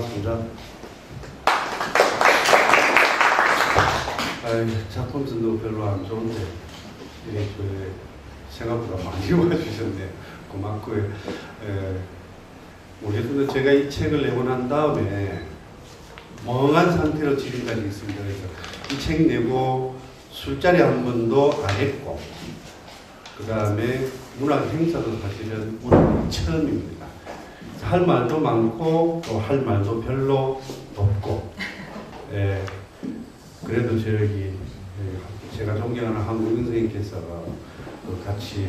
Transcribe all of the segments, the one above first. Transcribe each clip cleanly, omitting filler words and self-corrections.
반갑습니다. 작품 선도 별로 안 좋은데 생각보다 많이 와주셨네. 고맙고요. 모르겠는데 제가 이 책을 내고 난 다음에 멍한 상태로 지금까지 있습니다. 그래서 이 책 내고 술자리 한 번도 안 했고, 그 다음에 문학 행사도 사실은 오늘 처음입니다. 할 말도 많고 또 할 말도 별로 없고, 그래도 제가 존경하는 한국인 선생님께서 같이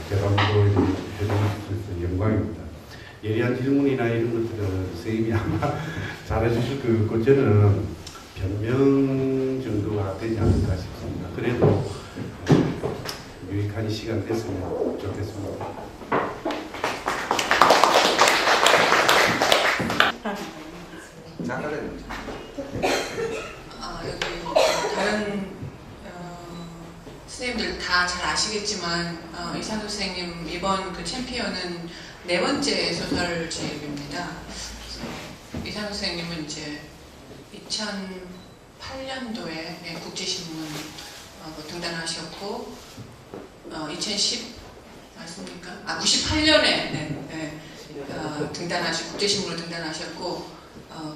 대담으로 해주셔서 영광입니다. 예리한 질문이나 이런 것들은 선생님이 아마 잘해주실 것 같고, 저는 변명 정도가 되지 않을까 싶습니다. 그래도 유익한 시간 됐으면 좋겠습니다. 여기 다른 선생님들 다 잘 아시겠지만 이상도 선생님 이번 그 챔피언은 4번째 소설집입니다. 이상도 선생님은 이제 2008년도에 국제신문 등단하셨고 2010 맞습니까? 98년에 등단하시고 국제신문으로 등단하셨고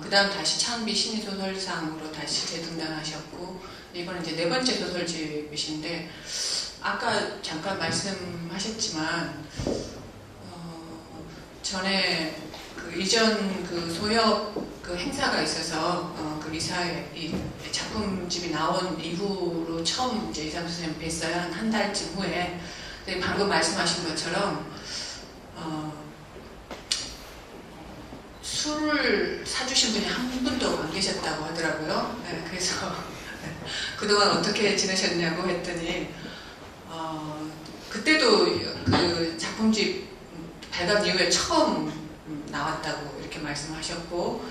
그 다음 다시 창비 신인소설상으로 다시 재등단하셨고 이번에 이제 4번째 소설집이신데 아까 잠깐 말씀하셨지만 전에 그 이전 그 소협 그 행사가 있어서 그 이사의 이 작품집이 나온 이후로 처음 이제 이상 선생님 뵀어요. 한 달쯤 후에. 근데 방금 말씀하신 것처럼 술을 사주신 분이 한 분도 안 계셨다고 하더라고요. 그래서 그동안 어떻게 지내셨냐고 했더니 그때도 그 작품집 발간 이후에 처음 나왔다고 이렇게 말씀하셨고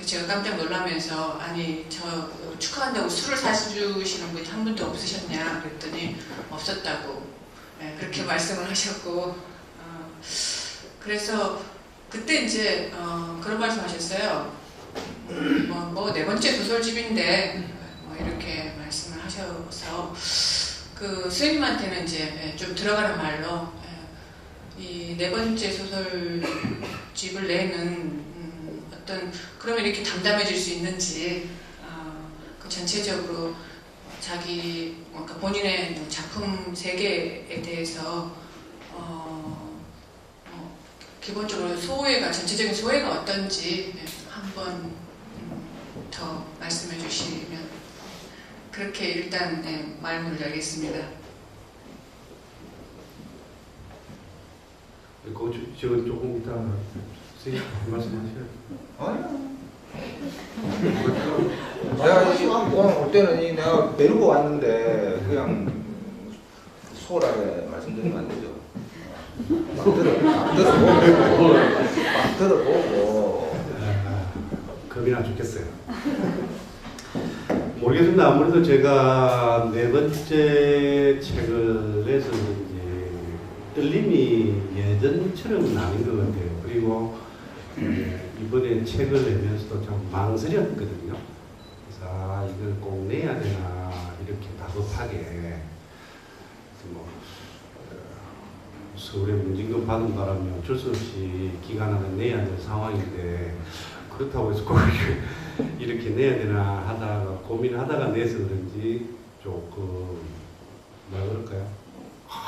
제가 깜짝 놀라면서 아니 저 축하한다고 술을 사주시는 분이 한 분도 없으셨냐 그랬더니 없었다고 그렇게 말씀을 하셨고 그래서 그때 이제 그런 말씀하셨어요. 뭐 4번째 소설집인데 이렇게 말씀을 하셔서 그 선생님한테는 이제 좀 들어가는 말로 이 4번째 소설집을 내는 어떤 그러면 이렇게 담담해질 수 있는지 그 전체적으로 자기 뭔가 본인의 작품 세계에 대해서 기본적으로 전체적인 소회가 어떤지 한번 더 말씀해 주시면 그렇게 일단 말문을 열겠습니다. 저건 조금 이따 선생님 말씀하셔요. 내가 오늘 올 때는 내가 배우고 왔는데 그냥 소홀하게 말씀드리면 안 되죠. 막 들어보고 겁이나 죽겠어요. 모르겠습니다. 아무래도 제가 4번째 책을 내서 그런지 떨림이 예전처럼은 아닌 것 같아요. 그리고 이번에 책을 내면서도 좀 망설였거든요. 그래서 이걸 꼭 내야 되나 이렇게 다급하게 서울에 문진금 받은 바람에 어쩔 수 없이 기간 안에 내야 될 상황인데 그렇다고 해서 꼭 이렇게 내야 되나 하다가 고민하다가 내서 그런지 조금 뭐라 그럴까요?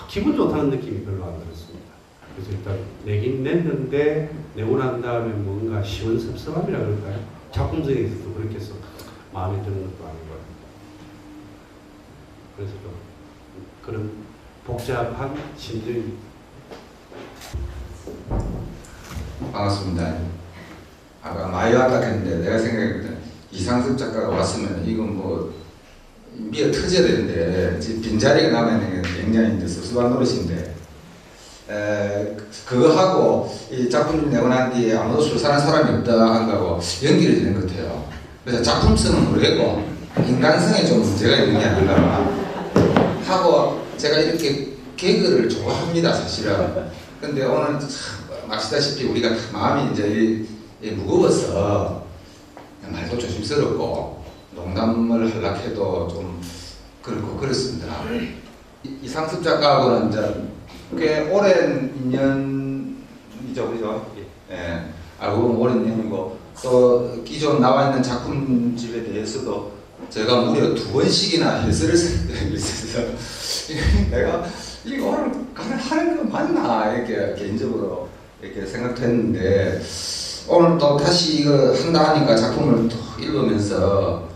기분 좋다는 느낌이 별로 안 들었습니다. 그래서 일단 내긴 냈는데 내고 난 다음에 뭔가 시원섭섭함이라 그럴까요? 작품성에 있어서 그렇게 해서 마음에 드는 것도 아니고요. 그래서 좀 그런 복잡한 심정입니다. 반갑습니다. 아까 많이 왔다 했는데 내가 생각했거든. 이상섭 작가가 왔으면 이건 뭐 미어 터져야 되는데 지금 빈자리가 남아있는 게 굉장히 이제 섭섭한 노릇인데 그거 하고 이 작품 내고 난 뒤에 아무도 술 사는 사람이 없다 한 거하고 연결이 되는 것 같아요. 그래서 작품성은 모르겠고 인간성에 좀 문제가 있는 게 아닌가 하고 제가 이렇게 개그를 좋아합니다 사실은. 근데 오늘 참 아시다시피 우리가 마음이 이제 무거워서 말도 조심스럽고 농담을 하려고 해도 좀 그렇고 그렇습니다. 이상섭 작가하고는 이제 꽤 오랜 인연이죠, 그죠? 예, 알고 보면 오랜 인연이고 또 기존 나와 있는 작품집에 대해서도 제가 무려 2번씩이나 해설을 쓴 적이 있어서 내가 이거 오늘 하는 거 맞나 이렇게 개인적으로 이렇게 생각도 했는데 오늘 또 다시 이거 한다 하니까 작품을 또 읽으면서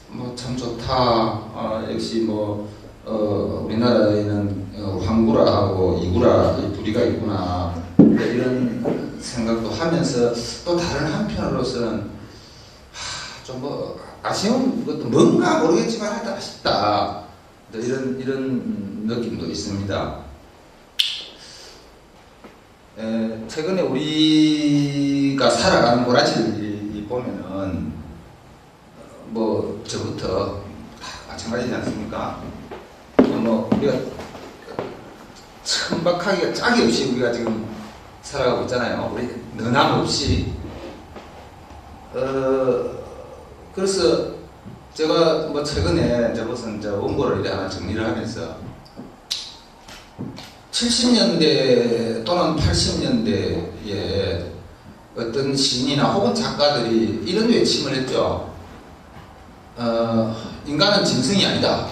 뭐 참 좋다. 역시 뭐 우리나라에는 황구라하고 이구라 이 부리가 있구나 이런 생각도 하면서 또 다른 한편으로서는 좀 뭐 아쉬운 것도 뭔가 모르겠지만 하다 싶다 이런 느낌도 있습니다. 최근에 우리가 살아가는 꼬라지를 보면은 뭐 저부터 마찬가지지 않습니까? 뭐 우리가 천박하기가 짝이 없이 우리가 지금 살아가고 있잖아요. 우리 너남 없이. 그래서 제가 뭐 최근에 이제 무슨 원고를 이렇게 하나 정리를 하면서 70년대 또는 80년대에 어떤 시인이나 혹은 작가들이 이런 외침을 했죠. 인간은 짐승이 아니다.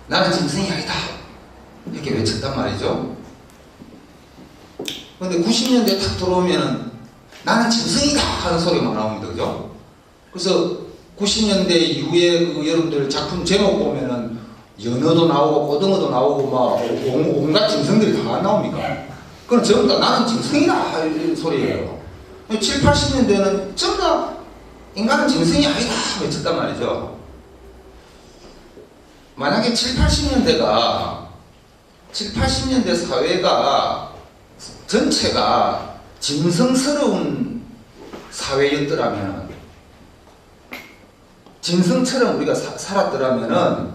나는 짐승이 아니다. 이렇게 외쳤단 말이죠. 근데 90년대 딱 들어오면은 나는 짐승이다 하는 소리만 나옵니다. 그죠? 그래서 90년대 이후에 그 여러분들 작품 제목 보면은 연어도 나오고 고등어도 나오고 막 온갖 짐승들이 다 나옵니까? 그럼 전부 다 나는 짐승이다 이런 소리예요. 7, 80년대는 전부 다 인간은 짐승이 아니다 외쳤단 말이죠. 만약에 7, 80년대 사회가 전체가 짐승스러운 사회였더라면 짐승처럼 우리가 살았더라면은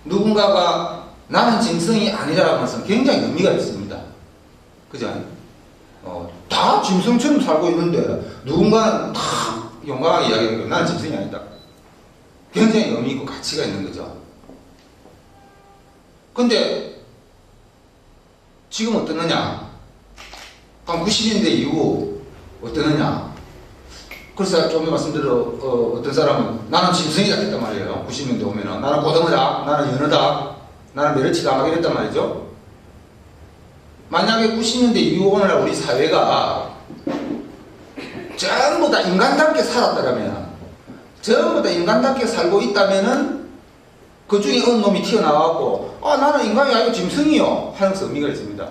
누군가가 나는 짐승이 아니라는 것은 굉장히 의미가 있습니다. 그죠? 다 짐승처럼 살고 있는데 누군가는 다 용감하게 이야기하는 나는 짐승이 아니다. 굉장히 의미 있고 가치가 있는 거죠. 근데 지금 어떠느냐? 한 90년대 이후 어떠느냐? 그래서 좀 말씀드려 어떤 사람은 나는 짐승이다 했단 말이에요. 90년대 오면은 나는 고등어다, 나는 연어다, 나는 멸치다 막 이랬단 말이죠. 만약에 90년대 이후 오늘날 우리 사회가 전부 다 인간답게 살았다면, 전부 다 인간답게 살고 있다면은 그 중에 어느 놈이 튀어나와갖고 나는 인간이 아니고 짐승이요 하는 것은 의미가 있습니다.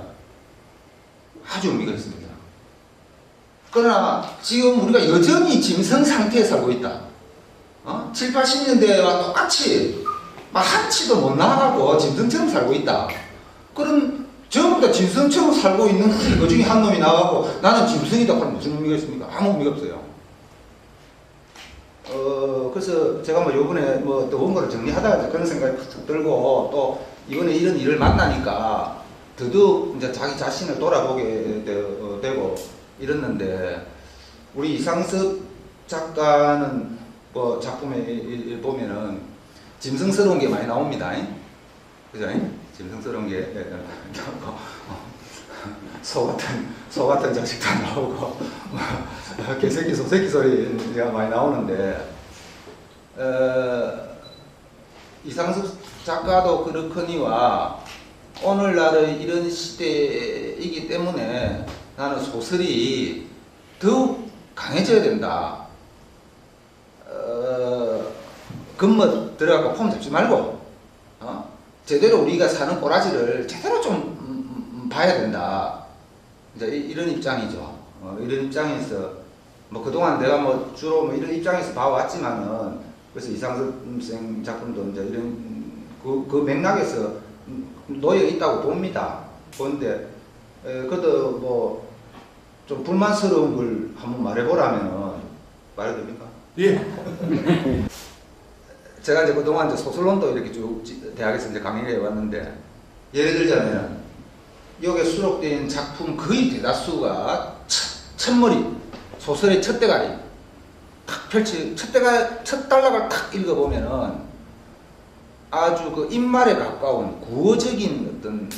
아주 의미가 있습니다. 그러나 지금 우리가 여전히 짐승 상태에 살고 있다. 7, 80년대와 똑같이 막 한치도 못 나가고 짐승처럼 살고 있다. 그럼 전부 다 짐승처럼 살고 있는 그 중에 한 놈이 나가고 나는 짐승이다 하면 무슨 의미가 있습니까? 아무 의미가 없어요. 그래서 제가 뭐 요번에 뭐 또 원고를 정리하다가 그런 생각이 툭 들고 또 이번에 이런 일을 만나니까 더더욱 이제 자기 자신을 돌아보게 되고 이랬는데 우리 이상섭 작가는 뭐 작품에 보면은 짐승스러운 게 많이 나옵니다. 그죠? 짐승스러운 게 소 같은 자식도 나오고 개새끼 소새끼 소리가 많이 나오는데 이상섭 작가도 그렇거니와 오늘날의 이런 시대이기 때문에 나는 소설이 더욱 강해져야 된다. 겉멋 들어가고 폼 잡지 말고 제대로 우리가 사는 꼬라지를 제대로 좀 봐야 된다. 이제 이런 입장이죠. 이런 입장에서 뭐 그동안 내가 뭐 주로 뭐 이런 입장에서 봐왔지만은 그래서 이상섭 생 작품도 이제 이런 그 맥락에서 놓여 있다고 봅니다. 본데 그래도 뭐 좀 불만스러운 걸 한번 말해보라면은 말해도 됩니까? 예. 제가 이제 그동안 이제 소설론도 이렇게 쭉 대학에서 이제 강의를 해왔는데 예를 들자면 여기에 수록된 작품 거의 대다수가 첫머리 소설의 첫 대가리 탁 펼치 첫 단락을 탁 읽어보면은 아주 그 입말에 가까운 구어적인 어떤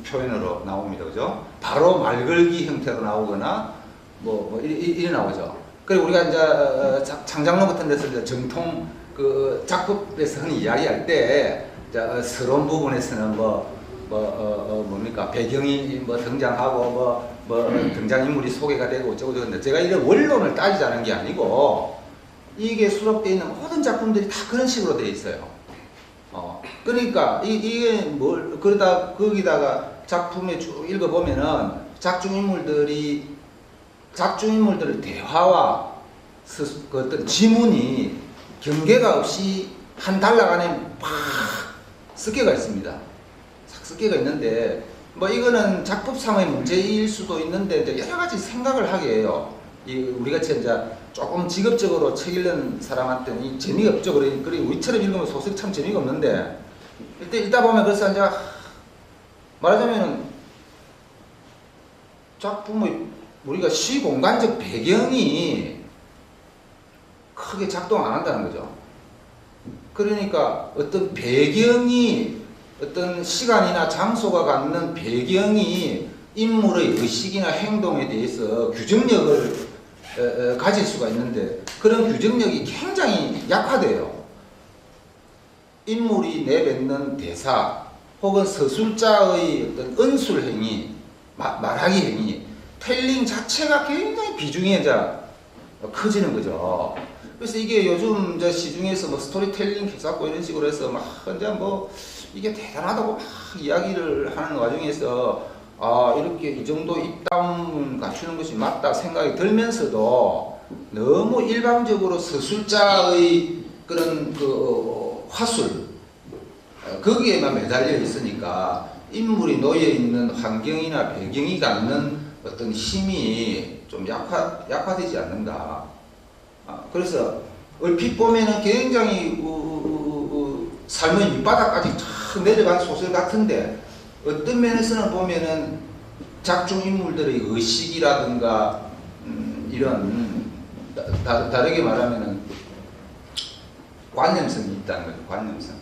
표현으로 나옵니다. 그죠? 바로 말걸기 형태로 나오거나 이래 나오죠. 그리고 우리가 이제 창작론 같은 데서 이제 정통 그 작품에서 흔히 이야기할 때 서론 부분에서는 뭡니까 배경이 등장하고 등장인물이 소개가 되고 어쩌고 저쩌고 제가 이런 원론을 따지자는 게 아니고 이게 수록되어 있는 모든 작품들이 다 그런 식으로 되어 있어요. 그러니까 이게 그러다 거기다가 작품에 쭉 읽어보면은 작중인물들의 대화와 그 어떤 지문이 경계가 없이 한 단락 안에 막 섞여가 있습니다. 섞여가 있는데 이거는 작품상의 문제일 수도 있는데 이제 여러 가지 생각을 하게 해요. 우리같이 이제 조금 직업적으로 책 읽는 사람한테는 재미가 없죠. 그리고 우리처럼 읽으면 소설이 참 재미가 없는데 이때 읽다 보면 그래서 이제 말하자면은 작품의 우리가 시공간적 배경이 크게 작동 안 한다는 거죠. 그러니까 어떤 배경이 어떤 시간이나 장소가 갖는 배경이 인물의 의식이나 행동에 대해서 규정력을 가질 수가 있는데 그런 규정력이 굉장히 약화돼요. 인물이 내뱉는 대사 혹은 서술자의 어떤 은술 행위, 말하기 행위, 텔링 자체가 굉장히 비중이 커지는 거죠. 그래서 이게 요즘 시중에서 스토리텔링 해갖고 이런 식으로 해서 이게 대단하다고 이야기를 하는 와중에서 이렇게 이 정도 입담을 갖추는 것이 맞다 생각이 들면서도 너무 일방적으로 서술자의 그런 그 화술 거기에만 매달려 있으니까 인물이 놓여 있는 환경이나 배경이 갖는 어떤 힘이 좀 약화되지 않는가. 그래서 얼핏 보면은 굉장히 삶의 밑바닥까지 쫙 내려간 소설 같은데 어떤 면에서는 보면은 작중 인물들의 의식이라든가 이런 다르게 말하면은 관념성이 있다는 거죠. 관념성.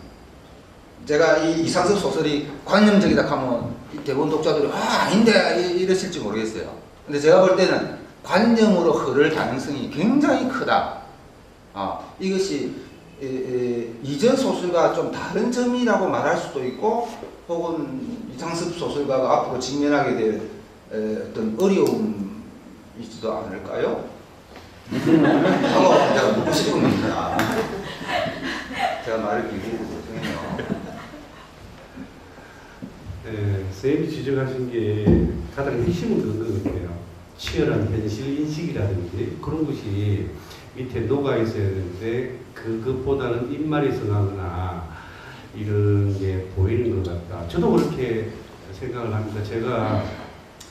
제가 이 이상석 소설이 관념적이다 하면 대부분 독자들이 아닌데 이러실지 모르겠어요. 근데 제가 볼 때는 관념으로 흐를 가능성이 굉장히 크다. 이것이 이전 소설과 좀 다른 점이라고 말할 수도 있고 혹은 이상섭 소설가가 앞으로 직면하게 될 어떤 어려움이지도 않을까요? 하고 제가 묻고 싶은 겁니다. 제가 말을 길게 죄송해요. 네, 선생님이 지적하신 게 가장 핵심은 그런 것 같아요. 치열한 현실 인식이라든지 그런 것이 밑에 녹아 있어야 되는데 그것보다는 입말이 성하거나 이런 게 보이는 것 같다. 저도 그렇게 생각을 합니다. 제가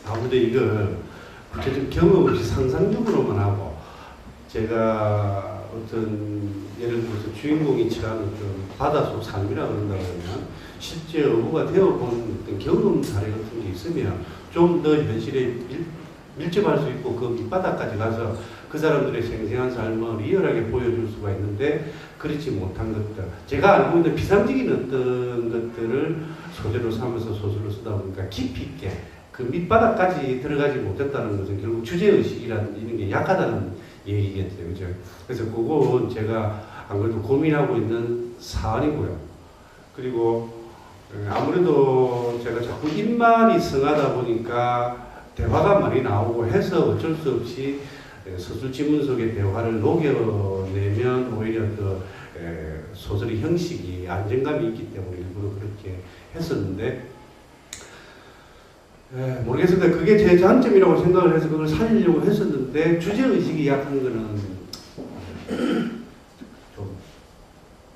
아무래도 이걸 구체적 경험 없이 상상력으로만 하고 제가 어떤 예를 들어서 주인공이 처한 어떤 바다속 삶이라 그런다 그러면 실제 어부가 되어본 어떤 경험 사례 같은 게 있으면 좀 더 현실에 밀접할 수 있고 그 밑바닥까지 가서 그 사람들의 생생한 삶을 리얼하게 보여줄 수가 있는데 그렇지 못한 것들 제가 알고 있는 비상적인 어떤 것들을 소재로 삼아서 소설을 쓰다 보니까 깊이 있게 그 밑바닥까지 들어가지 못했다는 것은 결국 주제의식이라는 이런 게 약하다는 얘기겠죠. 그죠? 그래서 그건 제가 안 그래도 고민하고 있는 사안이고요. 그리고 아무래도 제가 자꾸 입말이 성하다 보니까 대화가 많이 나오고 해서 어쩔 수 없이 서술 지문 속의 대화를 녹여내면 오히려 그 소설의 형식이 안정감이 있기 때문에 일부러 그렇게 했었는데 모르겠습니다. 그게 제 장점이라고 생각을 해서 그걸 살리려고 했었는데 주제의식이 약한 거는 좀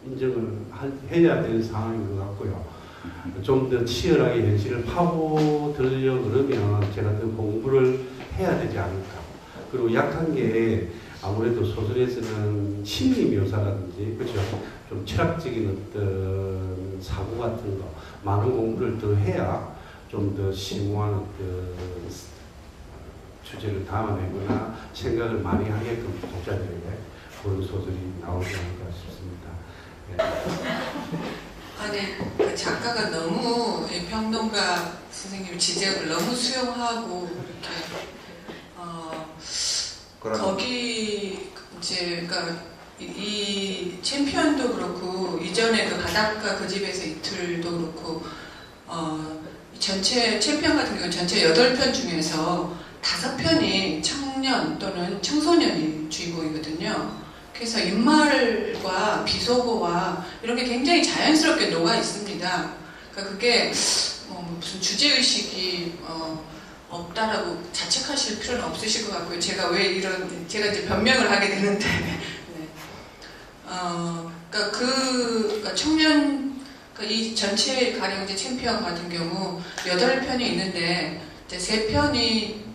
인정을 해야 될 상황인 것 같고요. 좀 더 치열하게 현실을 파고들려 그러면 제가 더 공부를 해야 되지 않을까. 그리고 약한 게 아무래도 소설에서는 심리 묘사라든지 그렇죠. 좀 철학적인 어떤 사고 같은 거 많은 공부를 더 해야 좀 더 심오한 어떤 주제를 담아내거나 생각을 많이 하게끔 독자들에게 그런 소설이 나오지 않을까 싶습니다. 아니, 그 작가가 너무 이 평론가 선생님 지적을 너무 수용하고 이렇게 거기 이제 그러니까 이 챔피언도 그렇고 이전에 그 바닷가 그 집에서 이틀도 그렇고 전체 챔피언 같은 경우는 전체 8편 중에서 5편이 청년 또는 청소년이 주인공이거든요. 그래서 인말과 비속어와 이런 게 굉장히 자연스럽게 녹아 있습니다. 그러니까 그게 무슨 주제의식이 없다라고 자책하실 필요는 없으실 것 같고요. 제가 제가 이제 변명을 하게 되는데, 네. 그러니까 청년, 그러니까 이 전체 가령 이제 챔피언 같은 경우 8편이 있는데 이제 3편이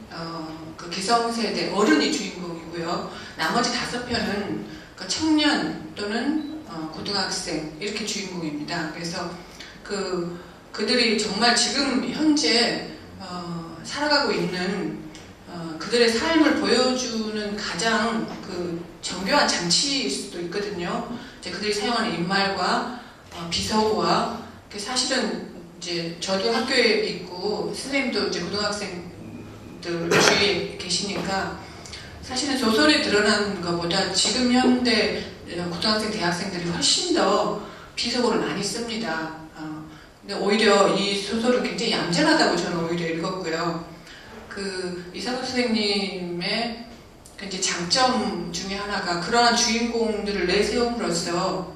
그 기성세대 어른이 주인공이고요. 나머지 5편은 그 청년 또는 고등학생 이렇게 주인공입니다. 그래서 그들이 정말 지금 현재 살아가고 있는 그들의 삶을 보여주는 가장 그 정교한 장치일 수도 있거든요. 이제 그들이 사용하는 인말과 비속어와 사실은 이제 저도 학교에 있고 선생님도 이제 고등학생들 주위에 계시니까 사실은 소설에 드러나는 것보다 지금 현대 고등학생, 대학생들이 훨씬 더 비속어를 많이 씁니다. 근데 오히려 이 소설은 굉장히 얌전하다고 저는 오히려 읽었고요. 이상우 선생님의 이제 장점 중에 하나가 그러한 주인공들을 내세움으로써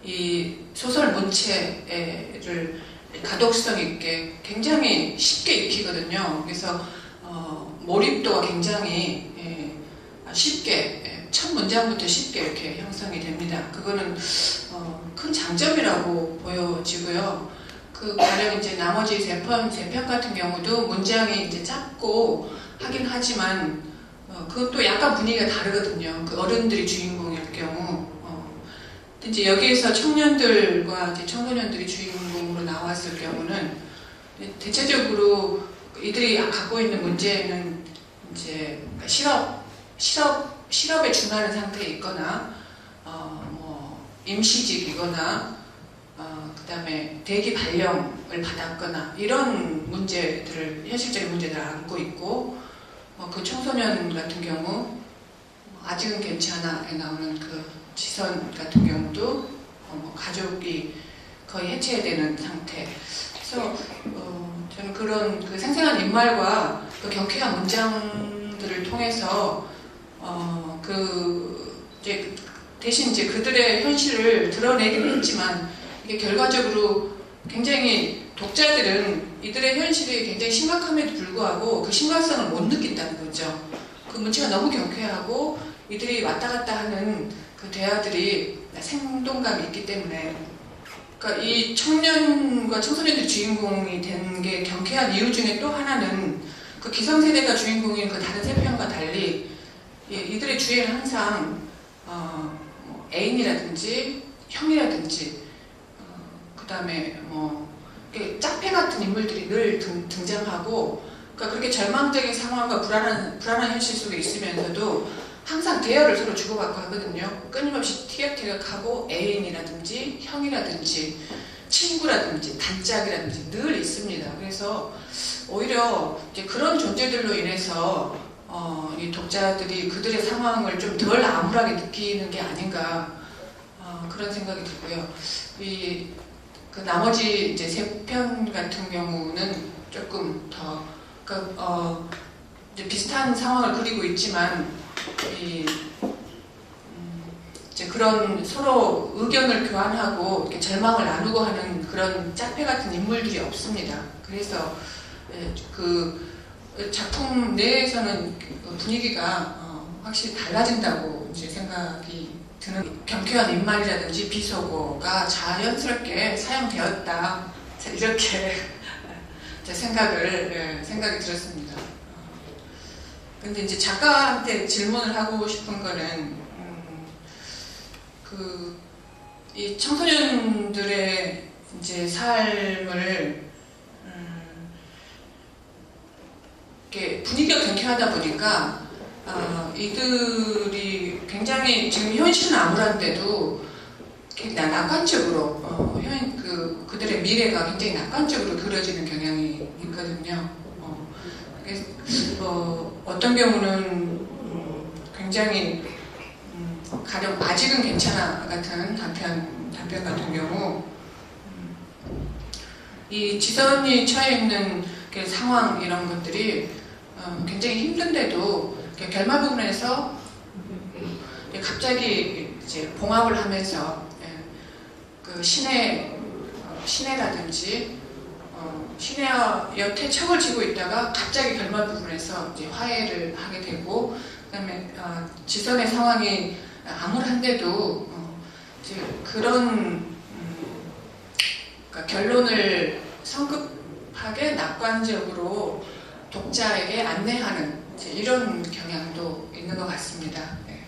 이 소설 문체를 가독성 있게 굉장히 쉽게 익히거든요. 그래서 몰입도가 굉장히 쉽게 첫 문장부터 쉽게 이렇게 형성이 됩니다. 그거는 큰 장점이라고 보여지고요. 가령 이제 나머지 3편 같은 경우도 문장이 이제 짧고 하긴 하지만 그것도 약간 분위기가 다르거든요. 그 어른들이 주인공일 경우. 이제 여기에서 청년들과 이제 청소년들이 주인공으로 나왔을 경우는 대체적으로 이들이 갖고 있는 문제는 이제 실업에 준하는 상태에 있거나 임시직이거나 그 다음에 대기 발령을 받았거나 이런 문제들을 현실적인 문제들을 안고 있고 그 청소년 같은 경우 아직은 괜찮아에 나오는 그 지선 같은 경우도 가족이 거의 해체되는 상태. 그래서 저는 그런 그 생생한 인말과 그 경쾌한 문장들을 통해서 대신 이제 그들의 현실을 드러내긴 했지만 이게 결과적으로 굉장히 독자들은 이들의 현실이 굉장히 심각함에도 불구하고 그 심각성을 못 느낀다는 거죠. 그 문체가 너무 경쾌하고 이들이 왔다 갔다 하는 그 대화들이 생동감이 있기 때문에 그러니까 이 청년과 청소년들이 주인공이 된 게 경쾌한 이유 중에 또 하나는 그 기성세대가 주인공인 그 다른 3편과 달리 이들의 주위에는 항상 애인이라든지 형이라든지 그 다음에 짝패 같은 인물들이 늘 등장하고 그러니까 그렇게 절망적인 상황과 불안한 현실 속에 있으면서도 항상 대화를 서로 주고받고 하거든요. 끊임없이 티격태격하고 애인이라든지 형이라든지 친구라든지 단짝이라든지 늘 있습니다. 그래서 오히려 이제 그런 존재들로 인해서 이 독자들이 그들의 상황을 좀 덜 암울하게 느끼는 게 아닌가 그런 생각이 들고요. 그 나머지 이제 3편 같은 경우는 조금 더 이제 비슷한 상황을 그리고 있지만 이제 그런 서로 의견을 교환하고 이렇게 절망을 나누고 하는 그런 짝패 같은 인물들이 없습니다. 그래서 그 작품 내에서는 분위기가 확실히 달라진다고 이제 생각이 드는 경쾌한 인말이라든지 비속어가 자연스럽게 사용되었다 이렇게 생각이 들었습니다. 근데 이제 작가한테 질문을 하고 싶은 거는 이 청소년들의 이제 삶을 이렇게 분위기가 경쾌하다 보니까 이들이 굉장히 지금 현실은 암울한데도 낙관적으로 그들의 미래가 굉장히 낙관적으로 그려지는 경향이 있거든요. 어떤 경우는 굉장히 가령 아직은 괜찮아 같은 답변 같은 경우 이 지선이 처해 있는 그 상황 이런 것들이 굉장히 힘든데도 결말 부분에서 갑자기 이제 봉합을 하면서 그 시내라든지 시내와 여태 척을 지고 있다가 갑자기 결말 부분에서 이제 화해를 하게 되고 그다음에 지선의 상황이 암울한데도 이제 그런 그러니까 결론을 성급하게 낙관적으로 독자에게 안내하는 이런 경향도 있는 것 같습니다. 네.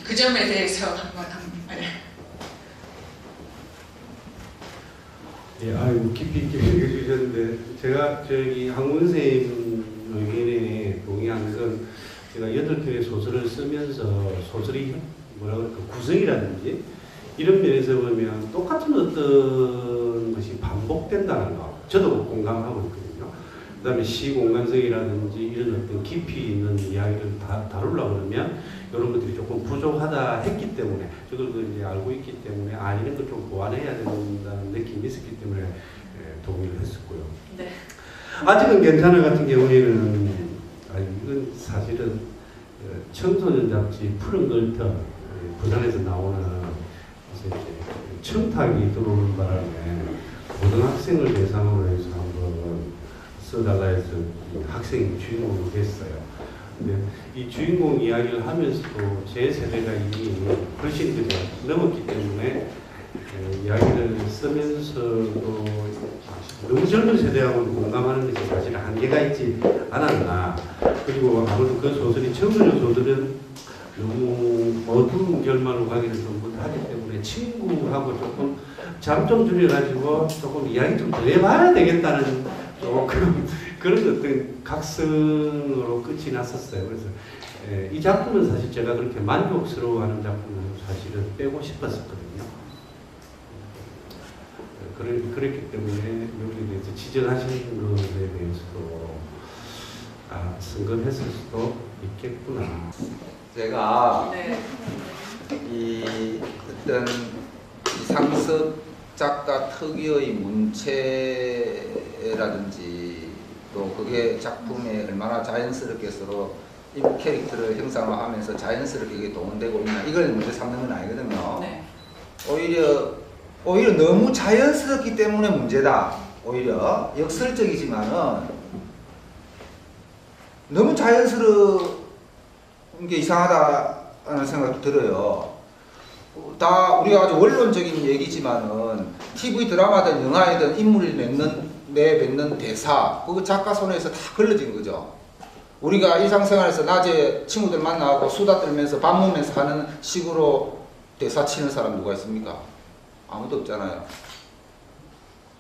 그 점에 대해서 한번 예, 아유 깊이 있게 읽어주셨는데 제가 저기 황문 선생님 의견에 동의하는 건 제가 8편의 소설을 쓰면서 소설이 뭐라 그럴까 구성이라든지 이런 면에서 보면 똑같은 어떤 것이 반복된다는 거 저도 공감하고 있거든요. 그 다음에 시공간성이라든지 이런 어떤 깊이 있는 이야기를 다루려고 그러면 이런 것들이 조금 부족하다 했기 때문에 저도 이제 알고 있기 때문에 이런 걸 좀 보완해야 된다는 느낌이 있었기 때문에 동의를 했었고요. 네. 아직은 괜찮아 같은 경우에는 이건 사실은 청소년 잡지 푸른 걸터 부산에서 나오는 청탁이 들어오는 바람에 고등학생을 대상으로 해서 한번 써달라 해서 학생이 주인공이 됐어요. 근데 이 주인공 이야기를 하면서도 제 세대가 이미 훨씬 그저 넘었기 때문에 이야기를 쓰면서도 너무 젊은 세대하고는 공감하는 것이 사실 한계가 있지 않았나. 그리고 아무래도 그 소설이 청소년 소설은 너무 어두운 결말로 가기를 좀 못하기 때문에 친구하고 조금 잠 좀 줄여가지고 조금 이야기 좀 더 해봐야 되겠다는 조금 그런 어떤 각성으로 끝이 났었어요. 그래서 이 작품은 사실 제가 그렇게 만족스러워하는 작품은 사실은 빼고 싶었었거든요. 그랬기 때문에 여기에 대해서 지적하시는 것에 대해서도 성급했을 수도 있겠구나. 제가 네. 이 어떤 이상섭 작가 특유의 문체라든지 또 그게 작품에 얼마나 자연스럽게 서로 이 캐릭터를 형상화하면서 자연스럽게 이게 동원되고 있나 이걸 문제 삼는 건 아니거든요. 네. 오히려 너무 자연스럽기 때문에 문제다. 오히려 역설적이지만은 너무 자연스러운 게 이상하다는 생각도 들어요. 다 우리가 아주 원론적인 얘기지만은 TV 드라마든 영화에든 인물이 내뱉는 대사 그 작가 손에서 다 걸러진 거죠. 우리가 일상생활에서 낮에 친구들 만나고 수다 떨면서 밥 먹으면서 하는 식으로 대사 치는 사람 누가 있습니까? 아무도 없잖아요.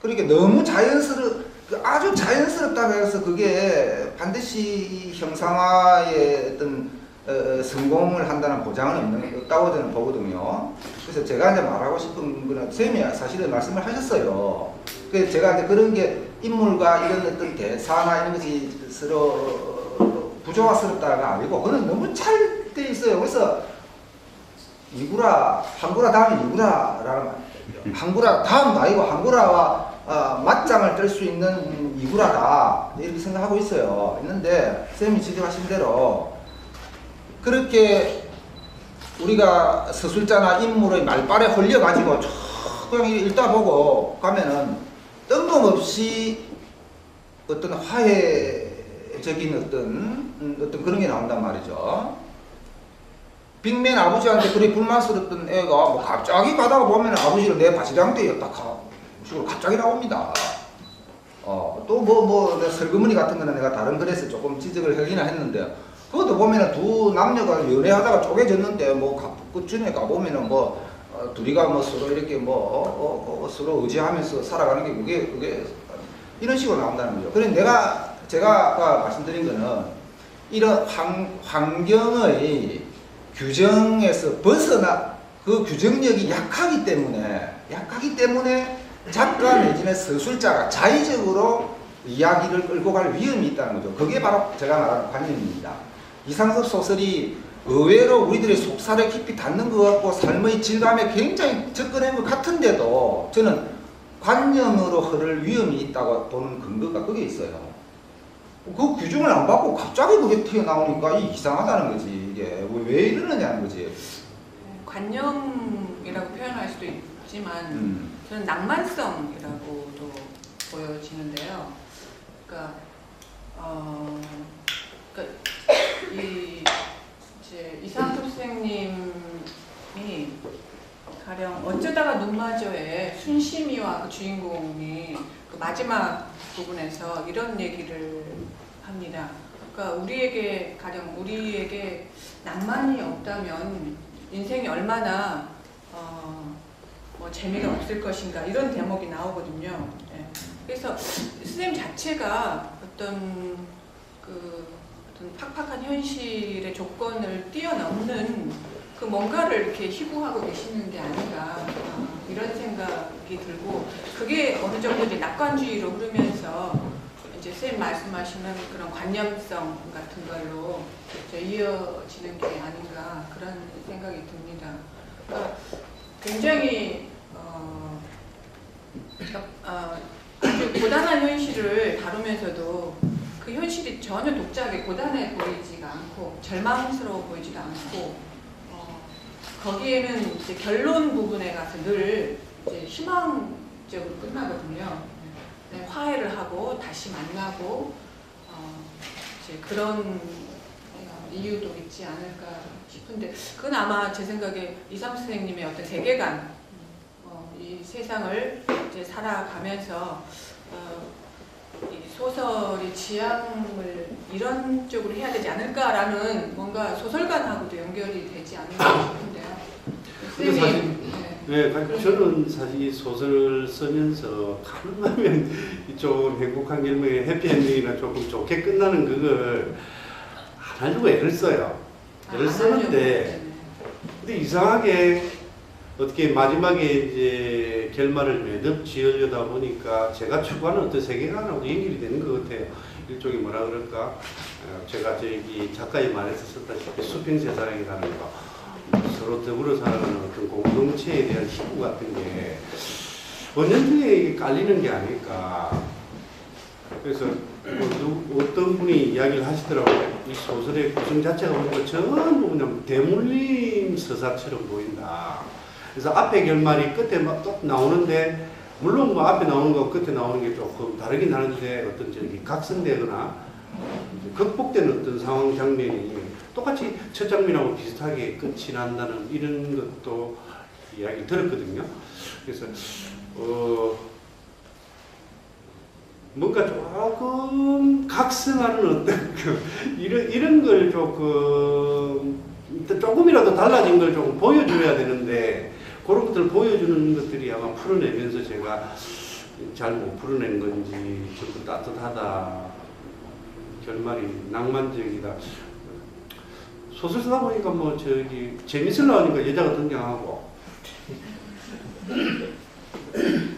그러니까 너무 아주 자연스럽다고 해서 그게 반드시 형상화의 어떤 성공을 한다는 보장은 없다고 저는 보거든요. 그래서 제가 이제 말하고 싶은 거는 선생님이 사실은 말씀을 하셨어요. 그래서 제가 이제 그런 게 인물과 이런 어떤 대사나 이런 것이 서로 부조화스럽다가 아니고 그건 너무 잘 돼 있어요. 그래서 한구라 다음에 이구라라는 한구라 다음도 아니고 한구라와 맞짱을 뜰 수 있는 이구라다 이렇게 생각하고 있어요. 있는데 선생님이 지적하신 대로 그렇게 우리가 서술자나 인물의 말발에 홀려가지고 쭉 그냥 읽다 보고 가면은 뜬금없이 어떤 화해적인 어떤 그런 게 나온단 말이죠. 빅맨 아버지한테 그리 불만스럽던 애가 뭐 갑자기 가다가 보면 아버지를 내 바지랑 때였다 식으로 갑자기 나옵니다. 또 설거머니 같은 거는 내가 다른 글에서 조금 지적을 하긴 했는데 그것도 보면은 두 남녀가 연애하다가 쪼개졌는데 끝쯤에 가보면은 둘이가 서로 이렇게 서로 의지하면서 살아가는 게 그게 이런 식으로 나온다는 거죠. 그래 내가 제가 아까 말씀드린 거는 이런 환경의 규정에서 벗어나 그 규정력이 약하기 때문에 작가 내지는 서술자가 자의적으로 이야기를 끌고 갈 위험이 있다는 거죠. 그게 바로 제가 말하는 관념입니다. 이상섭 소설이 의외로 우리들의 속살에 깊이 닿는 것 같고 삶의 질감에 굉장히 접근한 것 같은데도 저는 관념으로 흐를 위험이 있다고 보는 근거가 거기에 있어요. 그 규정을 안 받고 갑자기 그게 튀어나오니까 이상하다는 거지. 이게 왜 이러느냐는 거지. 관념이라고 표현할 수도 있지만 저는 낭만성이라고도 보여지는데요. 그러니까 이상섭 선생님이 가령 어쩌다가 눈마저의 순심이와 그 주인공이 그 마지막 부분에서 이런 얘기를 합니다. 그러니까 우리에게 낭만이 없다면 인생이 얼마나 뭐 재미가 없을 것인가 이런 대목이 나오거든요. 네. 그래서 선생님 자체가 어떤 팍팍한 현실의 조건을 뛰어넘는 그 뭔가를 이렇게 희구하고 계시는 게 아닌가 이런 생각이 들고 그게 어느 정도 이제 낙관주의로 흐르면서 이제 선생님 말씀하시는 그런 관념성 같은 걸로 이어지는 게 아닌가 그런 생각이 듭니다. 그러니까 굉장히 아주 고단한 현실을 다루면서도 그 현실이 전혀 독자에게 고단해 보이지가 않고 절망스러워 보이지도 않고 거기에는 이제 결론 부분에 가서 늘 이제 희망적으로 끝나거든요. 네, 화해를 하고 다시 만나고 이제 그런 이유도 있지 않을까 싶은데 그건 아마 제 생각에 이상섭 선생님의 어떤 세계관 이 세상을 이제 살아가면서 이 소설의 지향을 이런 쪽으로 해야 되지 않을까라는 뭔가 소설관하고도 연결이 되지 않을까 싶은데요. 근데 사실 저는 사실 이 소설을 쓰면서 가능하면 이쪽 행복한 결말의 해피엔딩이나 조금 좋게 끝나는 그걸 안 하려고 애를 써요. 애를 쓰는데 근데 이상하게 어떻게 마지막에 이제 결말을 매듭 지으려다 보니까 제가 추구하는 어떤 세계관하고 연결이 되는 것 같아요. 일종의 뭐라 그럴까? 제가 저기 작가의 말에서 썼다시피 수평세상이라는 거 서로 더불어 살아가는 어떤 공동체에 대한 희구 같은 게 언연중에 깔리는 게 아닐까. 그래서 어떤 분이 이야기를 하시더라고요. 이 소설의 구성 자체가 보니까 전부 그냥 대물림 서사처럼 보인다. 그래서 앞에 결말이 끝에 막 또 나오는데 물론 뭐 앞에 나오는 거 끝에 나오는 게 조금 다르긴 하는데 어떤 저기 각성되거나 극복되는 어떤 상황 장면이 똑같이 첫 장면하고 비슷하게 끝이 난다는 이런 것도 이야기 들었거든요. 그래서 뭔가 조금 각성하는 어떤 이런 걸 조금이라도 달라진 걸 조금 보여줘야 되는데 그런 것들을 보여주는 것들이 아마 풀어내면서 제가 잘 못 풀어낸 건지 전부 따뜻하다 결말이 낭만적이다 소설 쓰다 보니까 뭐 저기 재밌으려 하니까 여자가 등장하고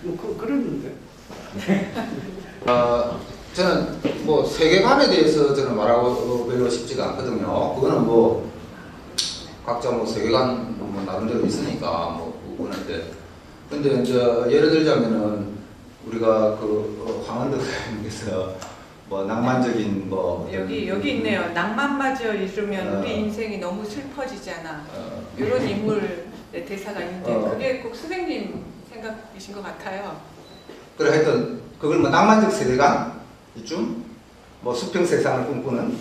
뭐 그랬는데 저는 뭐 세계관에 대해서 저는 말하고 별로 싶지가 않거든요. 그거는 뭐 각자 뭐 세계관 뭐 나름대로 있으니까 뭐 그거는데 근데 이제 예를 들자면은 우리가 그 황원덕 선생님께서 뭐 낭만적인 뭐 여기 있네요. 낭만마저 이루면 우리 인생이 너무 슬퍼지잖아. 이런 인물 대사가 있는데 그게 꼭 선생님 생각이신 것 같아요. 그래 하여튼 그걸 뭐 낭만적 세계관 이쯤 뭐 수평 세상을 꿈꾸는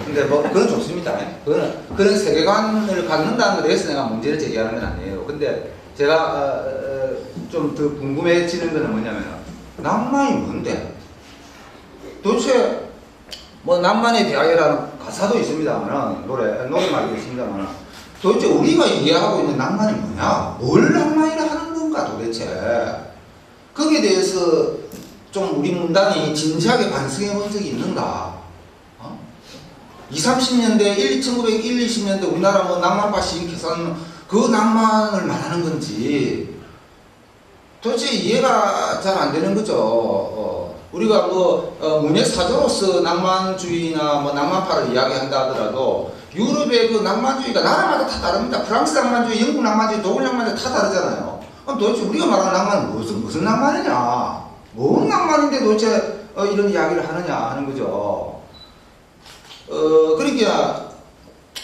근데 뭐 그건 좋습니다. 그런 세계관을 갖는다는 것에 대해서 내가 문제를 제기하는 건 아니에요. 근데 제가 좀 더 궁금해지는 거는 뭐냐면 낭만이 뭔데? 도대체 뭐 낭만의 대하여라는 가사도 있습니다만 노래말도 있습니다만 도대체 우리가 이해하고 있는 낭만이 뭐냐? 뭘 낭만이라 하는 건가 도대체? 거기에 대해서 좀 우리 문단이 진지하게 반성해 본 적이 있는가? 20, 30년대, 1910, 20년대 우리나라 뭐 낭만파 시인께서는 그 낭만을 말하는 건지 도대체 이해가 잘 안 되는 거죠. 우리가 뭐 문예사조로서 낭만주의나 뭐 낭만파를 이야기한다 하더라도 유럽의 그 낭만주의가 나라마다 다 다릅니다. 프랑스 낭만주의, 영국 낭만주의, 독일 낭만주의 다 다르잖아요. 그럼 도대체 우리가 말하는 낭만은 무슨 낭만이냐? 뭔 낭만인데 도대체 이런 이야기를 하느냐 하는 거죠. 그러니까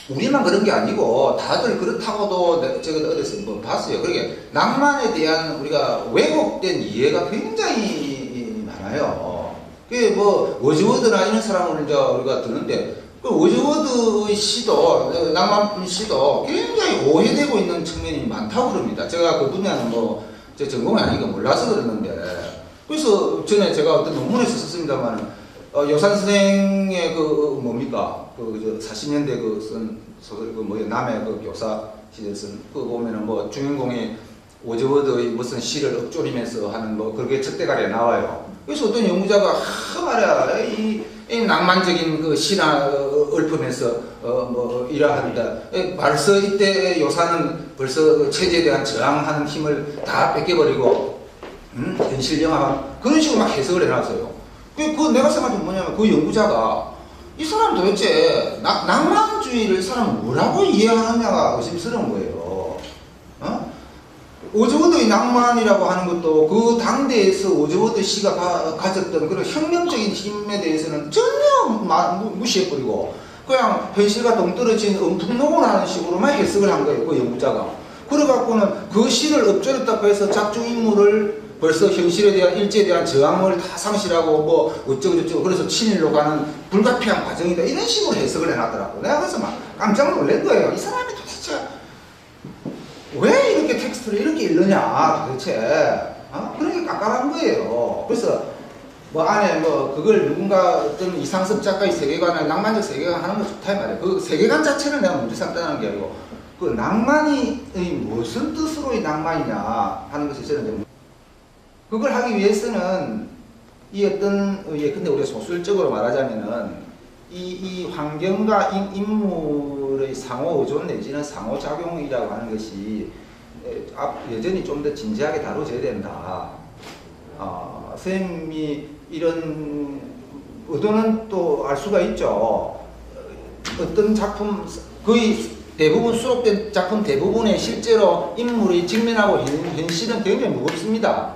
우리만 그런 게 아니고 다들 그렇다고도 제가 어디서 뭐 봤어요. 그러니까 낭만에 대한 우리가 왜곡된 이해가 굉장히 많아요. 그게 뭐 워즈워드나 이런 사람을 이제 우리가 듣는데 그 워즈워드의 시도, 낭만 시도 굉장히 오해되고 있는 측면이 많다고 그럽니다. 제가 그 분야는 뭐 제 전공이 아니니까 몰라서 그러는데 그래서 전에 제가 어떤 논문에서 썼습니다만 여산 선생의 그 뭡니까 그 40년대 그 쓴 소설 그 뭐야 남의 그 교사 시절 쓴 그 보면은 뭐 주인공이 워즈워드의 무슨 시를 읊조리면서 하는 뭐 그게 척대가리에 나와요. 그래서 어떤 연구자가 말이야 이 낭만적인 그 시나 읊으면서 뭐 이러한다. 벌써 이때 요사는 벌써 그 체제에 대한 저항하는 힘을 다 뺏겨버리고 현실 영화 그런 식으로 막 해석을 해놨어요. 그 내가 생각한 게 뭐냐면 그 연구자가 이 사람 도대체 낭만주의를 이 사람은 뭐라고 이해하느냐가 의심스러운 거예요. 워즈워드의 낭만이라고 하는 것도 그 당대에서 워즈워드 씨가 가졌던 그런 혁명적인 힘에 대해서는 전혀 무시해버리고 그냥 현실과 동떨어진 엄풍농을 식으로만 해석을 한 거예요. 그 연구자가. 그래갖고는 그 시를 읊조렸다고 해서 작중인물을 벌써 현실에 대한 일제에 대한 저항을 다 상실하고 뭐 어쩌고저쩌고 그래서 친일로 가는 불가피한 과정이다 이런 식으로 해석을 해놨더라고. 내가 그래서 막 깜짝 놀란 거예요. 이 사람이 도대체 왜 이렇게 텍스트를 이렇게 읽느냐 도대체 그렇게 깜깜한 거예요. 그래서 뭐 안에 뭐 그걸 누군가 어떤 이상섭 작가의 세계관을 낭만적 세계관 하는 거 좋다 이 말이에요. 그 세계관 자체를 내가 문제 삼다는 게 아니고 그 낭만이 무슨 뜻으로의 낭만이냐 하는 것이 저는 그걸 하기 위해서는 이 어떤 근데 우리가 소설적으로 말하자면은 이 환경과 인물의 상호 의존 내지는 상호작용이라고 하는 것이 여전히 좀 더 진지하게 다뤄져야 된다. 선생님이 이런 의도는 또 알 수가 있죠. 어떤 작품 거의 대부분 수록된 작품 대부분에 실제로 인물이 직면하고 있는 현실은 굉장히 무겁습니다.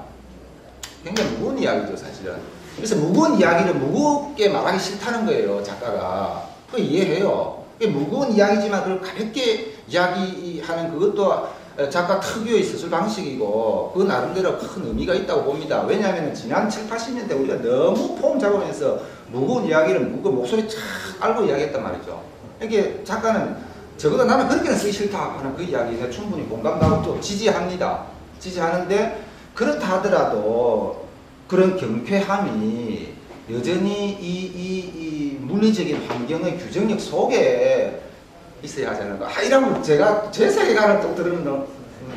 굉장히 무거운 이야기죠, 사실은. 그래서 무거운 이야기를 무겁게 말하기 싫다는 거예요, 작가가. 그거 이해해요. 무거운 이야기지만 그걸 가볍게 이야기하는 그것도 작가 특유의 서술 방식이고 그 나름대로 큰 의미가 있다고 봅니다. 왜냐하면 지난 7, 80년대 우리가 너무 폼 잡으면서 무거운 이야기를 목소리 착 알고 이야기했단 말이죠. 이게 작가는 적어도 나는 그렇게는 쓰기 싫다 하는 그 이야기에 충분히 공감하고 또 지지합니다. 지지하는데 그렇다 하더라도 그런 경쾌함이 여전히 이 물리적인 환경의 규정력 속에 있어야 하지 않을까. 이러면 제가 제 세계관을 또 들으면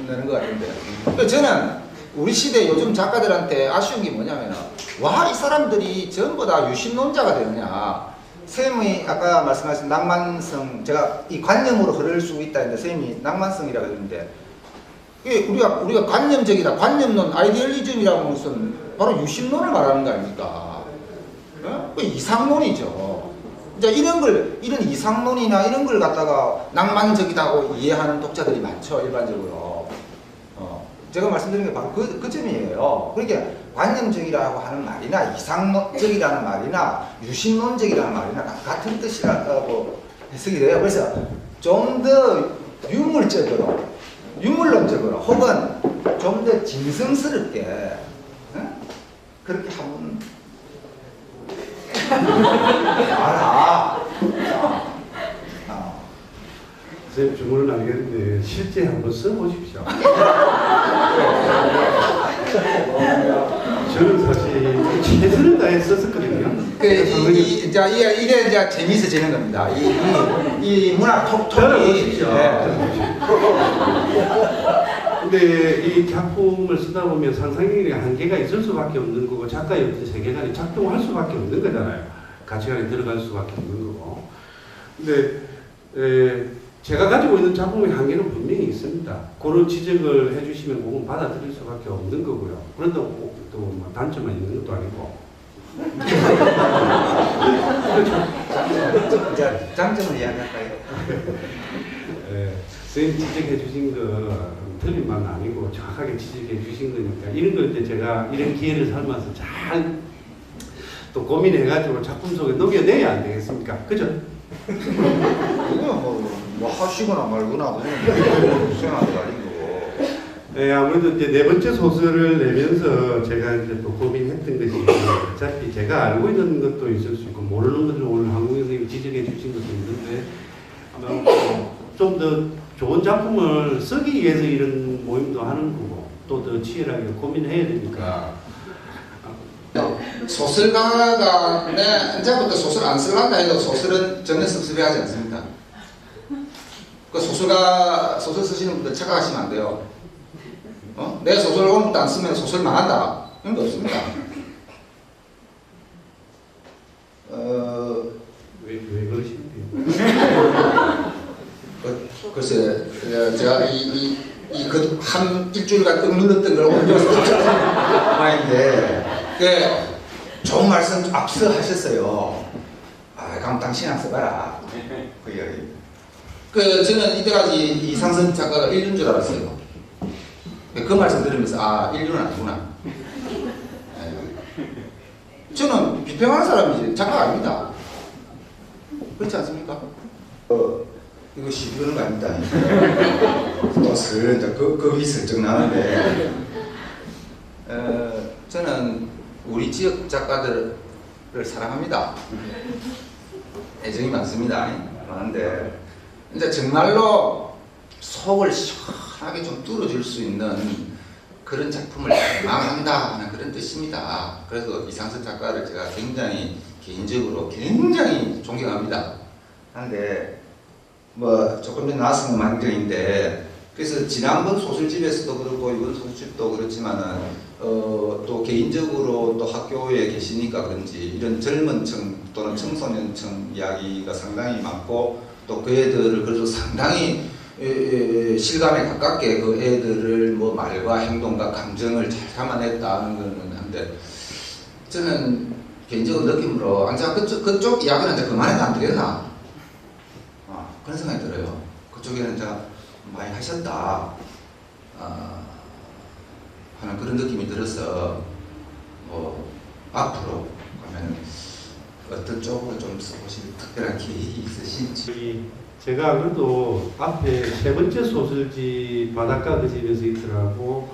되는 것 같은데. 저는 우리 시대 요즘 작가들한테 아쉬운 게 뭐냐면 와, 이 사람들이 전부 다 유신론자가 되느냐. 선생님이 아까 말씀하신 낭만성, 제가 이 관념으로 흐를 수 있다 했는데 선생님이 낭만성이라고 했는데 우리가 관념적이다, 관념론, 아이디얼리즘이라는 것은 바로 유신론을 말하는 거 아닙니까? 그 이상론이죠. 이제 이런 이상론이나 이런 걸 갖다가 낭만적이다고 이해하는 독자들이 많죠, 일반적으로. 제가 말씀드린 게 바로 그 점이에요. 그러니까 관념적이라고 하는 말이나 이상적이라는 말이나 유신론적이라는 말이나 같은 뜻이라고 해석이 돼요. 그래서 좀 더 유물론적으로 혹은 좀 더 진성스럽게 그렇게 한번 알아. 선생님 주문은 알겠는데 실제 한번 써보십시오. 저는 사실 최선을 다해 썼었거든요. 이래 이제 재미있어지는 겁니다. 이 문학 톡톡이. 근데 이 작품을 쓰다 보면 상상력의 한계가 있을 수밖에 없는 거고 작가의 어떤 세계관이 작동할 수밖에 없는 거잖아요. 가치관이 들어갈 수밖에 없는 거고. 근데 제가 가지고 있는 작품의 한계는 분명히 있습니다. 그런 지적을 해주시면 그건 받아들일 수밖에 없는 거고요. 그런다고 또뭐 단점만 있는 것도 아니고. 장점을 이야기할까요? 선생님 지적해 주신 거 틀린 말은 아니고 정확하게 지적해 주신 거니까 이런 걸 이제 제가 이런 기회를 삼아서 잘 또 고민해가지고 작품 속에 녹여내야 안 되겠습니까? 그죠? 그건 뭐 하시거나 말거나 그건 수행하는 게 아니고. 네, 아무래도 이제 네 번째 소설을 내면서 제가 이제 또 고민했던 것이 어차피 제가 알고 있는 것도 있을 수 있고 모르는 것을 오늘 한국인 선생님이 지적해 주신 것도 있는데 아마 좀 더 좋은 작품을 쓰기 위해서 이런 모임도 하는 거고 또 더 치열하게 고민해야 되니까 소설가가 이제부터 소설 안 쓰려고 해도 소설은 전혀 섭섭해하지 않습니다. 그 소설 쓰시는 분들 착각하시면 안 돼요. 내 소설 오늘부터 안 쓰면 소설 망한다. 이런 거 없습니다. 왜 그러시는데요? 글쎄, 제가 한 일주일간 끙눌렀던 걸 옮겨서 말인데, 좋은 말씀 앞서 하셨어요. 그럼 당신 안 써봐라. 그 이야기. 저는 이때까지 이상선 작가가 인류인 줄 알았어요. 그 말씀 들으면서, 인류는 아니구나. 저는 비평하는 사람이지, 작가가 아닙니다. 그렇지 않습니까? 이것이 그런 거 아닙니다. 또 겁이 슬쩍 나는데, 저는 우리 지역 작가들을 사랑합니다. 애정이 많습니다. 많은데, 이제 정말로 속을 시원하게 좀 뚫어줄 수 있는 그런 작품을 망한다 하는 그런 뜻입니다. 그래서 이상선 작가를 제가 굉장히 개인적으로 굉장히 존경합니다. 그런데 조금 전에 나왔으면 만경인데, 그래서 지난번 소설집에서도 그렇고 이번 소설집도 그렇지만은 또 개인적으로 또 학교에 계시니까 그런지 이런 젊은 층 또는 청소년층 이야기가 상당히 많고 또 그 애들을 그래도 상당히 실감에 가깝게 그 애들을 말과 행동과 감정을 잘 담아냈다는 거는 한데, 저는 개인적으로 느낌으로 그쪽 이야기는 이제 그만해도 안 되겠나 그런 생각이 들어요. 그쪽에는 이제 많이 하셨다 하는 그런 느낌이 들어서 앞으로 가면 어떤 쪽으로 좀 써보실 특별한 계획이 있으신지. 제가 그래도 앞에 세 번째 소설집 바닷가 그 집에서 있더라고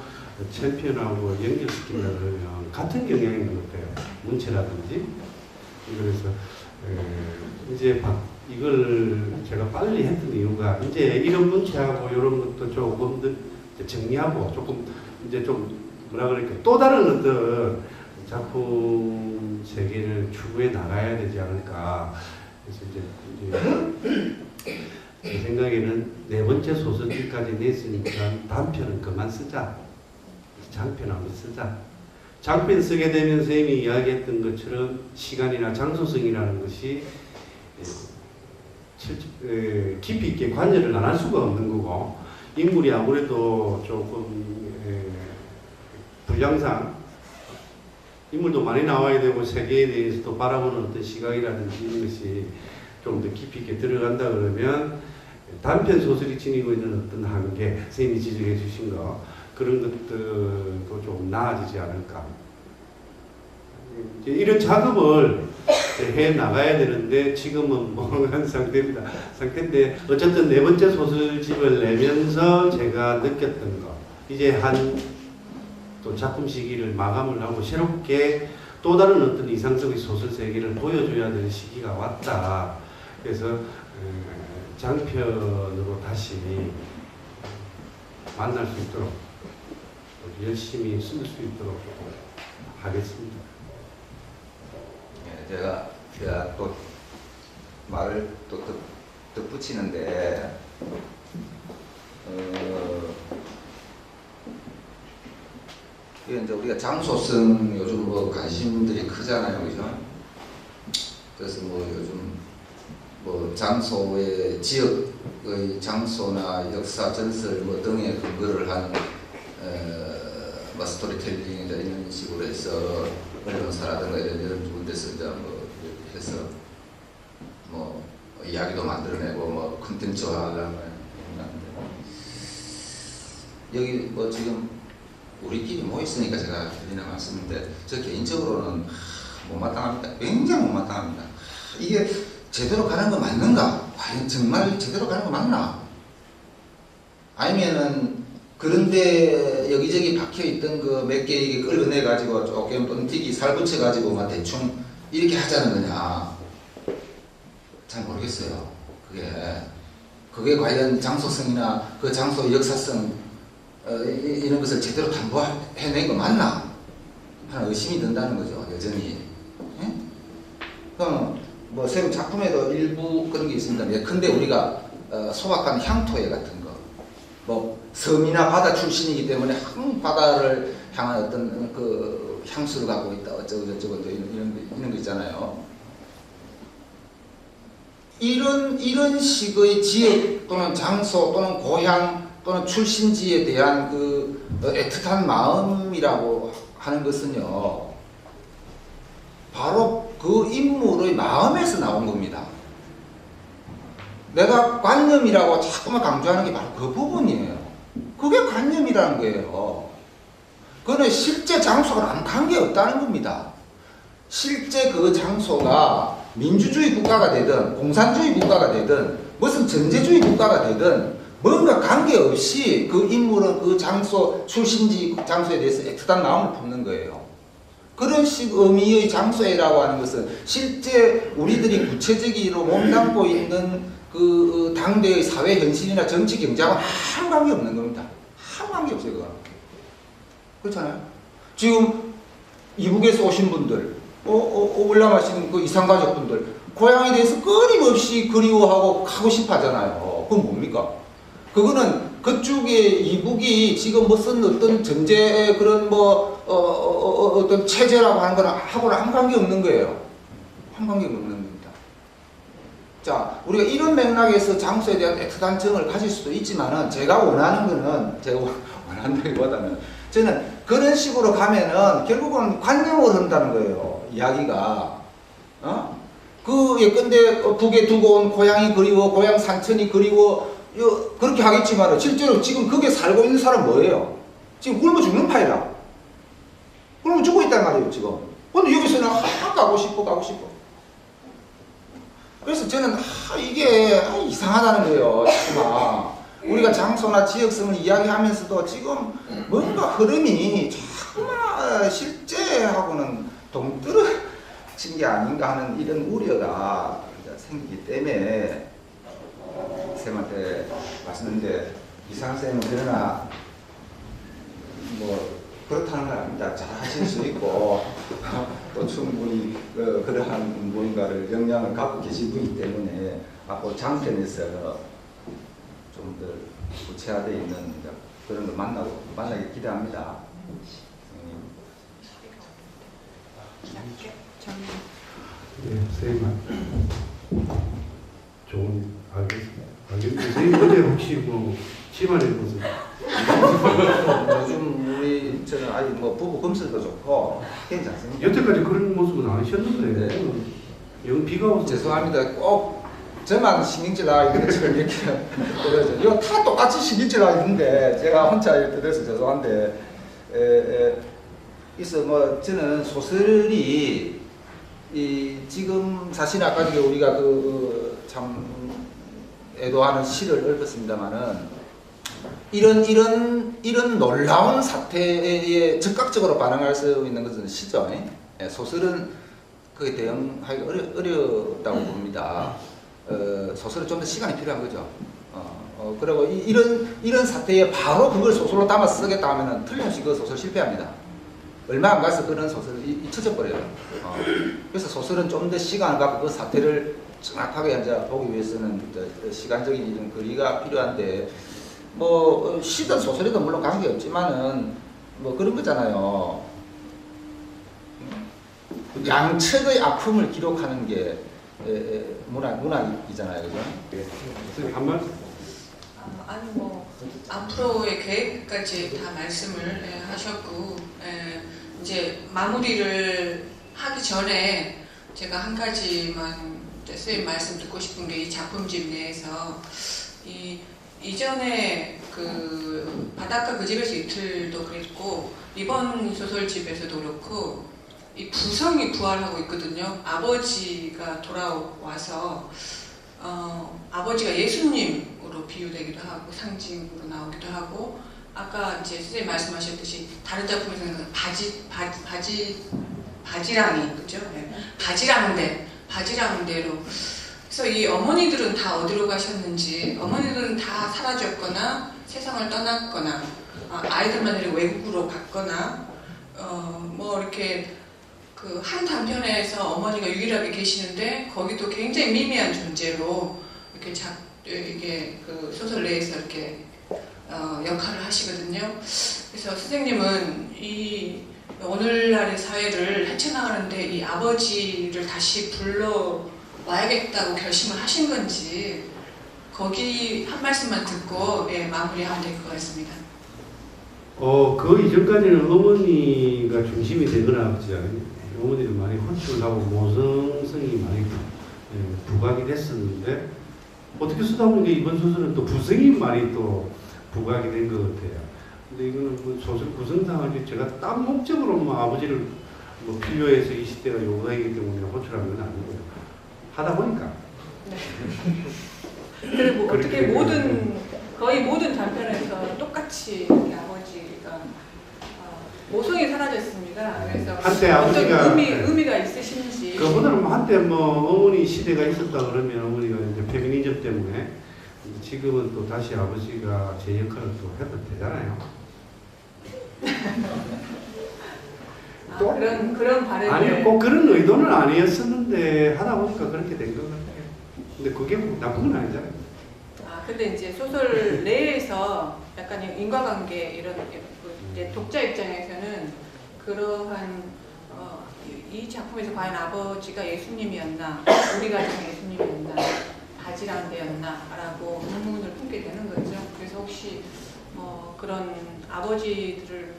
챔피언하고 연결시킨다 그러면 같은 경향이 있는 것 같아요. 문체라든지. 그래서 이제 이걸 제가 빨리 했던 이유가 이제 이런 문체하고 이런 것도 조금 더 정리하고 조금 이제 좀 뭐라 그럴까 또 다른 어떤 작품 세계를 추구해 나가야 되지 않을까. 그래서 이제 제 생각에는 네 번째 소설집까지 냈으니까 단편은 그만 쓰자. 장편 한번 쓰자. 장편 쓰게 되면 선생님이 이야기했던 것처럼 시간이나 장소성이라는 것이 깊이 있게 관여를 안 할 수가 없는 거고, 인물이 아무래도 조금 분량상 인물도 많이 나와야 되고 세계에 대해서도 바라보는 어떤 시각이라든지 이런 것이 좀 더 깊이 있게 들어간다 그러면 단편 소설이 지니고 있는 어떤 한계, 선생님이 지적해 주신 거 그런 것들도 좀 나아지지 않을까. 이런 작업을 해 나가야 되는데 지금은 멍한 상태인데 어쨌든 네 번째 소설집을 내면서 제가 느꼈던 거, 이제 한 또 작품 시기를 마감을 하고 새롭게 또 다른 어떤 이상적인 소설 세계를 보여줘야 되는 시기가 왔다. 그래서 장편으로 다시 만날 수 있도록 열심히 쓸 수 있도록 하겠습니다. 제가 또 말을 또 덧붙이는데 이게 이제 우리가 장소성 요즘 뭐 관심들이 크잖아요, 그죠? 그래서 뭐 요즘 뭐 장소의 지역의 장소나 역사 전설 뭐 등에 근거를 한 뭐 스토리텔링이나 이런 식으로 해서 언론사라든가 이런 군데서 이제 뭐 이렇게 해서 뭐 이야기도 만들어내고 뭐 콘텐츠화하려고 하는데 여기 뭐 지금 우리끼리 모였으니까 제가 드리는 말씀인데 저 개인적으로는 못마땅합니다. 굉장히 못마땅합니다. 이게 제대로 가는 거 맞는가? 과연 정말 제대로 가는 거 맞나? 아니면은 그런데 여기저기 박혀있던 그 몇 개 끌어내가지고 조금 뻥튀기 살붙여가지고 막 대충 이렇게 하자는 거냐? 잘 모르겠어요. 그게 과연 장소성이나 그 장소의 역사성 이런 것을 제대로 담보해낸 거 맞나? 하는 의심이 든다는 거죠, 여전히. 예? 그럼 뭐 새로운 작품에도 일부 그런 게 있습니다. 예컨대 우리가 소박한 향토회 같은 거, 뭐 섬이나 바다 출신이기 때문에 바다를 향한 어떤 그 향수를 갖고 있다, 어쩌고 저쩌고 이런 거 있잖아요. 이런 식의 지역 또는 장소 또는 고향 또는 출신지에 대한 그 애틋한 마음이라고 하는 것은요, 바로 그 인물의 마음에서 나온 겁니다. 내가 관념이라고 자꾸만 강조하는 게 바로 그 부분이에요. 그게 관념이라는 거예요. 그거는 실제 장소랑 아무 관계없다는 겁니다. 실제 그 장소가 민주주의 국가가 되든 공산주의 국가가 되든 무슨 전제주의 국가가 되든 뭔가 관계없이 그 인물은 그 장소 출신지 장소에 대해서 애틋한 마음을 품는 거예요. 그런 식 의미의 장소회라고 하는 것은 실제 우리들이 구체적으로 몸담고 있는 그 당대의 사회 현실이나 정치 경제하고는 아무 관계 없는 겁니다. 아무 관계 없어요, 그거. 그렇잖아요. 지금 이북에서 오신 분들, 올라가시는 그 이산가족분들, 고향에 대해서 끊임없이 그리워하고 가고 싶어 하잖아요. 그건 뭡니까? 그거는 그쪽에 이북이 지금 무슨 어떤 전제 그런 뭐, 어떤 체제라고 하는 거는 하고는 아무 관계 없는 거예요. 아무 관계 없는 겁니다. 자, 우리가 이런 맥락에서 장소에 대한 애틋한 정을 가질 수도 있지만은 제가 원하는 거는, 제가 원한다기보다는 저는 그런 식으로 가면은 결국은 관념을 한다는 거예요. 이야기가. 그 예컨대 북에 두고 온 고향이 그리워, 고향 산천이 그리워, 그렇게 하겠지만 실제로 지금 거기에 살고 있는 사람 뭐예요? 지금 굶어 죽는 파이라. 굶어 죽고 있단 말이에요, 지금. 근데 여기서는 가고 싶어. 그래서 저는 이게 이상하다는 거예요, 정말. 우리가 장소나 지역성을 이야기하면서도 지금 뭔가 흐름이 정말 실제하고는 동떨어진 게 아닌가 하는 이런 우려가 생기기 때문에 쌤한테 왔었는데, 이상쌤은 그러나 뭐 그렇다는 건 아닙니다. 잘 하실 수 있고 또 충분히 그러한 무언가를 역량을 갖고 계신 분이기 때문에 앞으로 장편에서 좀 더 구체화되어 있는 그런 걸 만나기 기대합니다. 네, 선생님. 좋은, 알겠습니다. 선생님, 어제 혹시 뭐, 치마에 무슨. 요즘 저는 아직 뭐 부부 검색도 좋고 괜찮습니다. 여태까지 그런 모습은 안 하셨는데. 네. 영 비가 와서. 죄송합니다. 꼭 저만 신경질 나가 있는 것처럼 이렇게 그래서 이거 다 똑같이 신경질 나가 있는데 제가 혼자 이렇게 돼서 죄송한데 있어 뭐 저는 소설이 지금 사실 아까 우리가 참 애도하는 시를 읊었습니다만은 이런 놀라운 사태에 즉각적으로 반응할 수 있는 것은 시죠. 소설은 그에 대응하기 어렵다고 봅니다. 소설은 좀 더 시간이 필요한 거죠. 그리고 이런 사태에 바로 그걸 소설로 담아 쓰겠다 하면은 틀림없이 그 소설 실패합니다. 얼마 안 가서 그런 소설이 잊혀져버려요. 그래서 소설은 좀 더 시간을 갖고 그 사태를 정확하게 이제 보기 위해서는 시간적인 이런 거리가 필요한데, 뭐 시든 소설이든 물론 관계없지만은 뭐 그런 거잖아요. 양측의 아픔을 기록하는 게 문학이잖아요, 그죠? 선생님 한 말씀. 아니 뭐 앞으로의 계획까지 다 말씀을 하셨고 이제 마무리를 하기 전에 제가 한 가지만 선생님 말씀 듣고 싶은 게 이 작품집 내에서 이전에 그 바닷가 그 집에서 이틀도 그랬고 이번 소설집에서도 그렇고 이 부성이 부활하고 있거든요. 아버지가 돌아와서 아버지가 예수님으로 비유되기도 하고 상징으로 나오기도 하고 아까 이제 선생님 말씀하셨듯이 다른 작품에서는 바지랑이 그죠? 네. 바지랑대로 그래서 이 어머니들은 다 어디로 가셨는지 어머니들은 다 사라졌거나 세상을 떠났거나 아이들만 데리고 외국으로 갔거나 뭐 이렇게 그 한 단편에서 어머니가 유일하게 계시는데 거기도 굉장히 미미한 존재로 이게 그 소설 내에서 이렇게 역할을 하시거든요. 그래서 선생님은 이 오늘날의 사회를 헤쳐나가는데 이 아버지를 다시 불러와야겠다고 결심을 하신 건지 거기 한 말씀만 듣고 마무리하면 될 것 같습니다. 그 이전까지는 어머니가 중심이 되거나 어머니를 많이 호출하고 모성성이 많이 부각이 됐었는데 어떻게 쓰다 보니까 이번 소설은 또 부성이 많이 또 부각이 된 것 같아요. 근데 이거는 뭐 소설 구성상을 제가 딴 목적으로 뭐 아버지를 뭐 필요해서 이 시대가 요구하기 때문에 호출한 건 아니고요. 하다 보니까. 네. 그리고 어떻게 거의 모든 단편에서 똑같이 아버지가 모성이 사라졌습니다. 그래서 한때 아버지가 의미가 있으신지. 그보다는 뭐 한때 뭐 어머니 시대가 있었다 그러면 어머니가 이제 페미니즘 때문에 지금은 또 다시 아버지가 제 역할을 또 해도 되잖아요. 그런 바램을 아니요, 꼭 그런 의도는 아니었었는데 하다 보니까 그렇게 된 것 같아요. 근데 그게 나쁜 건 아니잖아요. 근데 이제 소설 내에서 약간 인과관계 이런 이제 독자 입장에서는 그러한 이 작품에서 과연 아버지가 예수님이었나, 우리 가정 예수님이었나, 바지랑대였나라고 의문을 품게 되는 거죠. 그래서 혹시 그런 아버지들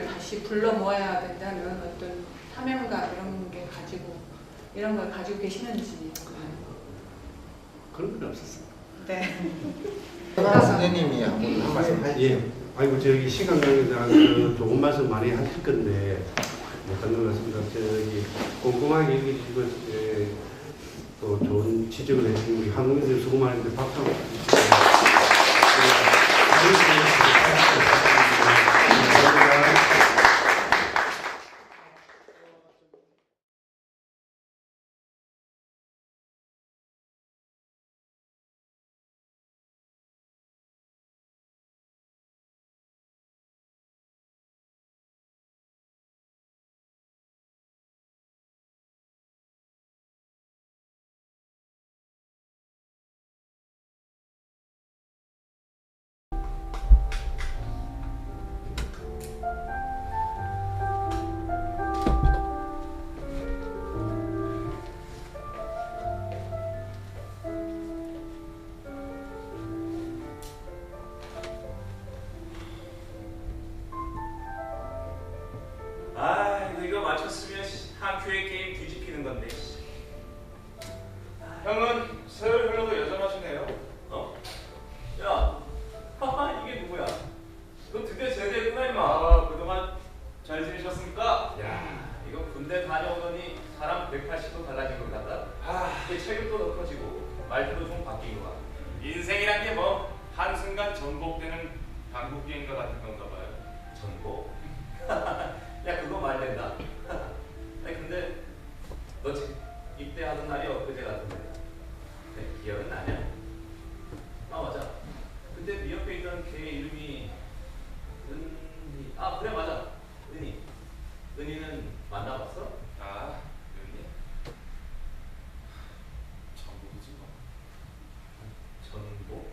다시 불러 모아야 된다는 어떤 사명감 이런 걸 가지고 계시는지. 그런 건 없었어요. 네. 선생님이 한 말씀 하시죠. 예. 아이고 저기 시간 관계상 그 좋은 말씀 많이 하실 건데 못한 것 같습니다. 저기 꼼꼼하게 읽으시고 또 좋은 지적을 해주신 우리 한국인 선생님 수고 많은데 박수 한번 주시죠. 이거 맞췄으면 한 큐의 게임 뒤집히는 건데. 형은 세월 흘러도 여전하시네요. 야, 하하 이게 누구야? 너 드디어 제대했구나 임마. 그동안 잘 지내셨습니까? 야, 이거 군대 다녀오더니 사람 180도 달라진 것 같다. 체격도 더 커지고 말투도 좀 바뀐 것 같아. 인생이란 게 뭐 한순간 전복되는 한국 비행가 같은 건가 봐요. 전복? 야 그거 말된다. 아니 근데 너 지금 입대하던 날이 엊그제 같은데 기억은 나냐? 맞아. 그때 네 옆에 있던 걔 이름이 은희. 그래 맞아. 은희. 은희는 만나봤어? 은희? 전복이지 뭐. 전복?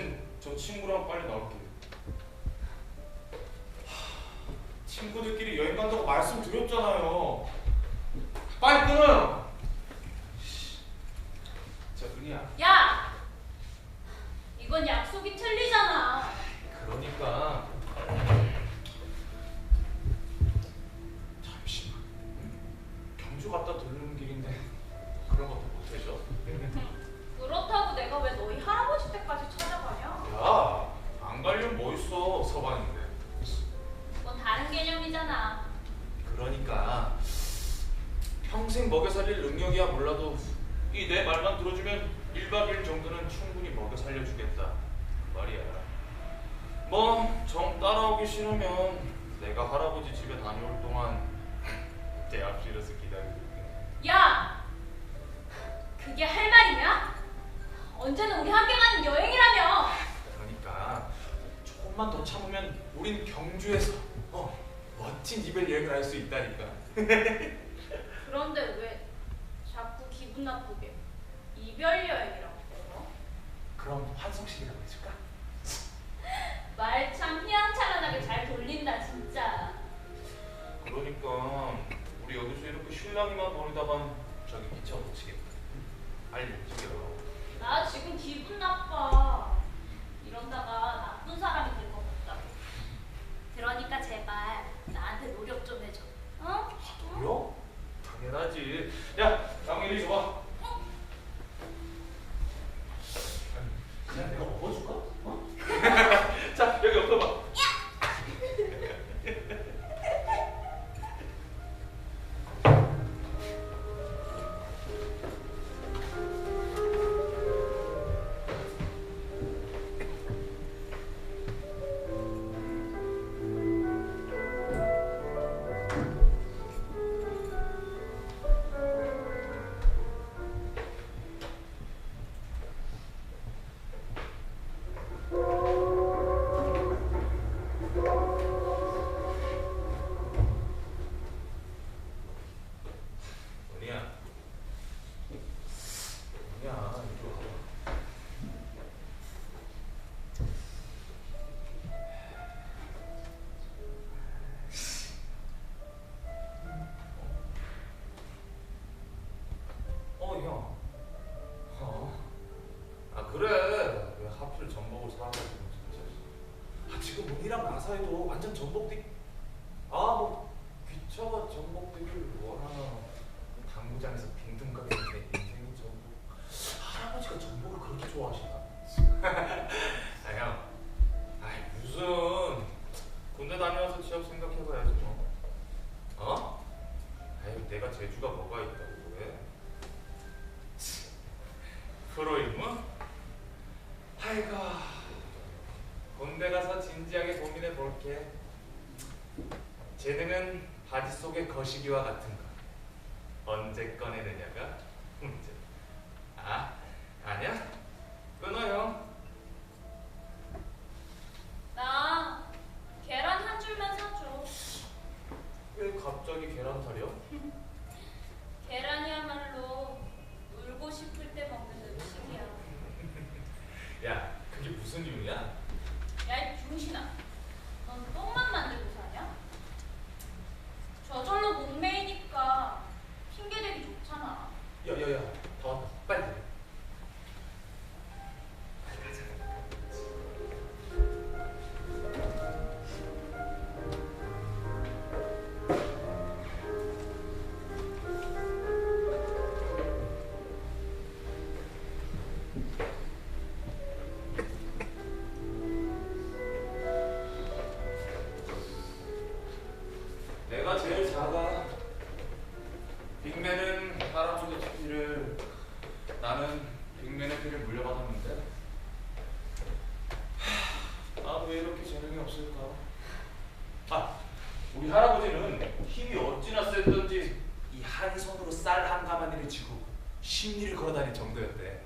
대신 저 친구랑 빨리 나올게요. 친구들끼리 여행 간다고 말씀드렸잖아요. 빨리 끊어요. 자, 은희야. 야! 이건 약속이 틀리잖아. 그러니까 잠시만. 경주 갔다 들르는 길인데 그런 것도 못해줘. 그렇다고 내가 왜 너희 할아버지 댁까지 찾아가냐? 야, 안 가려면 뭐 있어, 서방인데. 그건 다른 개념이잖아. 그러니까 평생 먹여 살릴 능력이야 몰라도 이 내 말만 들어주면 1박 2일 정도는 충분히 먹여 살려주겠다 그 말이야. 뭐 정 따라오기 싫으면 내가 할아버지 집에 다녀올 동안 내 앞실에서 기다릴게. 야! 그게 할 말이냐? 언제는 우리 함께 가는 여행이라며. 그러니까 조금만 더 참으면 우린 경주에서 멋진 이별 여행을 할 수 있다니까. 그런데 왜 자꾸 기분 나쁘게 이별 여행이라고 그러? 그럼 환송식이라고 해줄까? 말 참 희한찬란하게 잘 돌린다 진짜. 그러니까 우리 여기서 이렇게 실랑이만 벌이다간 저기 미쳐 못 치겠다. 빨리 움직여. 나 지금 기분 나빠. 이런다가 나쁜 사람이 될 것 같다고. 그러니까 제발 나한테 노력 좀 해줘. 어? 노력? 당연하지. 야, 양일이 좋아. 그냥 내가 업어줄까? 어? 자, 여기 엎어봐. 그래, 왜 하필 전복을 사가지고 진짜. 지금 문이랑 나사이도 완전 전복되기. 뭐 귀차가 전복되기를 원하나. 당구장에서 빙등가게 내 인생이 전복. 할아버지가 전복을 그렇게 좋아하시나? 형, 무슨 군대 다녀와서 취업 생각해봐야지 뭐. 내가 재주가 뭐가 있다고 그래? 프로임은? 아이고, 군대 가서 진지하게 고민해 볼게. 재능은 바지 속의 거시기와 같은 거. 언제 꺼내느냐가 문제. 아니야? 끊어요. 나 계란 한 줄만 사줘. 왜 갑자기 계란 타려? 계란이야말로 울고 싶을 때 먹는 음식이야. 야, 그게 무슨 이유냐? 야, 이 중신아. 넌 똥만 만들고 사냐? 저절로 목매이니까 핑계대기 좋잖아. 야야야, 다 왔다. 빨리. 내가 제일 작아. 빅맨은 할아버지 피를, 나는 빅맨의 피를 물려받았는데 나는 왜 이렇게 재능이 없을까? 우리 할아버지는 힘이 어찌나 셌던지 이 한 손으로 쌀 한 가마니를 쥐고 심리를 걸어다닐 정도였대.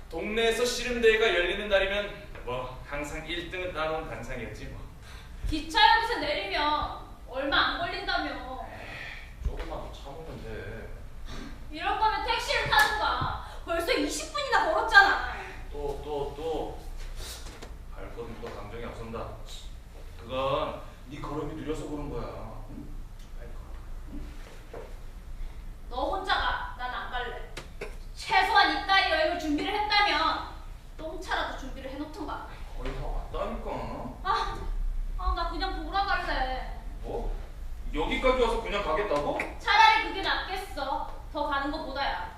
동네에서 씨름대회가 열리는 날이면 뭐 항상 1등은 따놓은 단상이었지 뭐. 기차역에서 내리면 얼마 안 걸린다며. 조금만 더 참으면 돼. 이럴 거면 택시를 타든가. 벌써 20분이나 걸었잖아. 또 모른다. 그건 네 걸음이 느려서 그런 거야. 응? 빨리 걸어. 너 혼자 가. 난 안 갈래. 최소한 이따위 여행을 준비를 했다면 똥차라도 준비를 해놓던가. 거의 다 왔다니까. 나 그냥 돌아갈래. 뭐? 여기까지 와서 그냥 가겠다고? 차라리 그게 낫겠어. 더 가는 것보다야.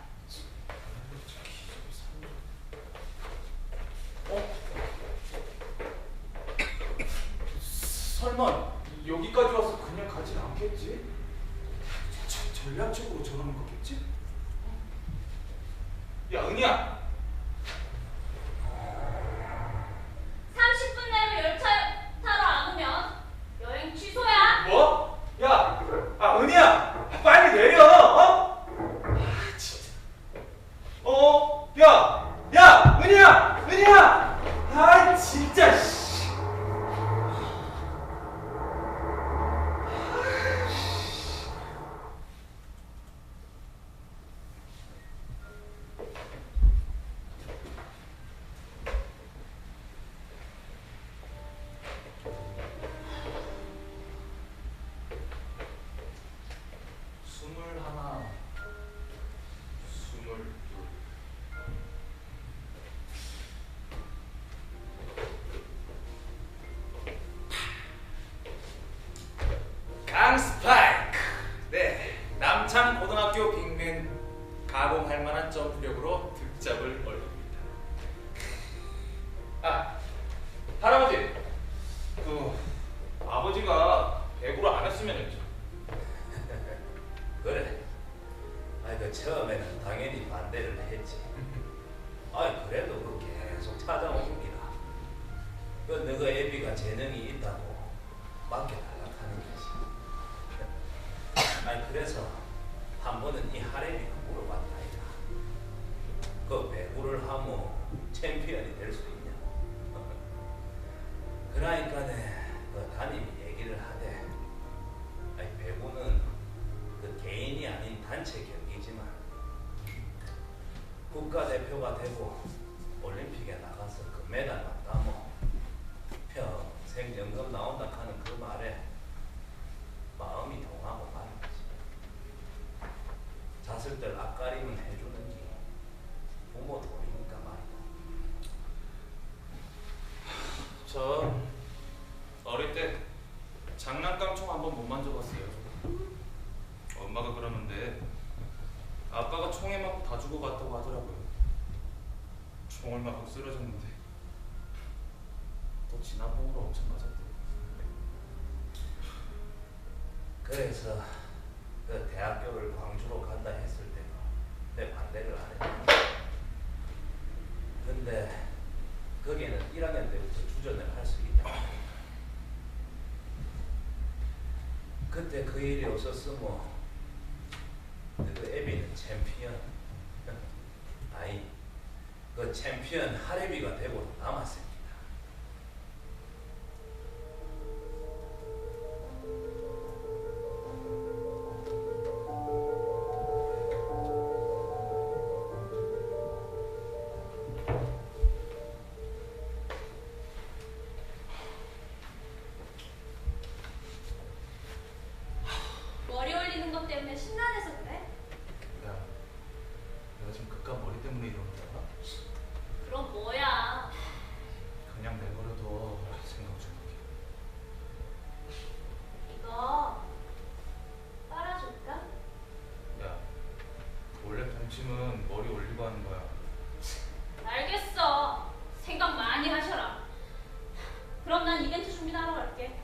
설마 여기까지 와서 그냥 가진 않겠지? 전략적으로 저러는 거겠지? 야, 은희야! 30분 내로 열차 타러 안 오면 여행 취소야. 뭐? 야! 은희야! 빨리 내려! 진짜. 야! 야! 은희야! 은희야! 진짜, 씨. 스물하나, 스물둘. 강스파이크. 네, 남창 고등학교 빅맨 가공할 만한 점프력으로 득점을 올립니다. 할아버지, 아버지가 배구를 안 했으면 했죠. 그래. 처음에는 당연히 반대를 했지. 그래도 계속 찾아옵니다. 너가 애비가 재능이 있다고 맡겨달라고 하는 것이. 그래서 한 번은 이 하렘이가 물어봤다니까. 배구를 하면 챔피언이 될 수 있냐고. 그러니까 담임이 얘기를 하되, 배구는 개인이 아닌 단체 경기지만 국가대표가 되고 올림픽에 나가서 금메달만 따면 평생 연금 나온다 하는 그 말에 마음이 동하고 말이지. 자식들 앞가림은 해주는 게 부모 돈이니까 말이야. 저 어릴 때 장난감 총 한번 못 만져봤어요. 엄마가 그러는데 아빠가 총에 맞고 다 죽어갔다고 하더라고요. 총을 맞고 쓰러졌는데 또 진압봉으로 엄청 맞았대요. 그래서 대학교를 광주로 간다 했을 때도 내 반대를 안 했는데, 근데 거기에는 1학년 때부터 주전을 할 수 있다. 그때 그 일이 없었으면 애비는 챔피언, 챔피언 하렘이가 되고 남았습니다. 머리 올리는 것 때문에 심란해서 그래? 야, 내가 지금 그깟 머리 때문에 이러는 거야? 그럼 뭐야? 그냥 내버려둬. 생각 좀 하게. 이거 빨아줄까? 야, 원래 동침은 머리 올리고 하는 거야. 알겠어. 생각 많이 하셔라. 그럼 난 이벤트 준비하러 갈게.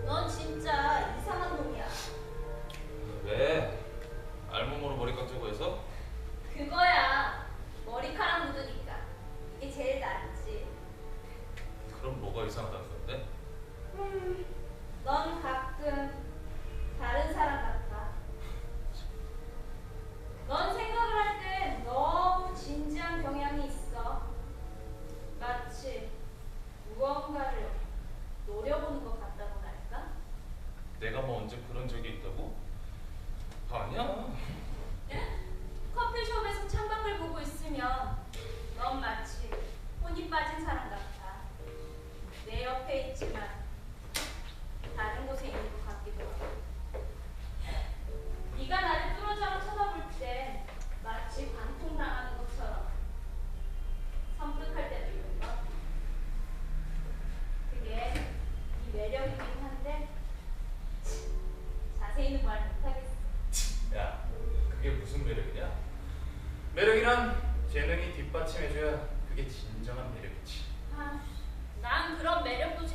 넌 진짜 이상한 놈이야. 왜? 알몸으로 머리 깎자고 해서? 그거야. 머리카락 묻으니까. 이게 제일 낫지. 그럼 뭐가 이상하다는 건데? 넌 가끔 다른 사람 같아. 넌 생각을 할 때 너무 진지한 경향이 있어. 마치 무언가를 노려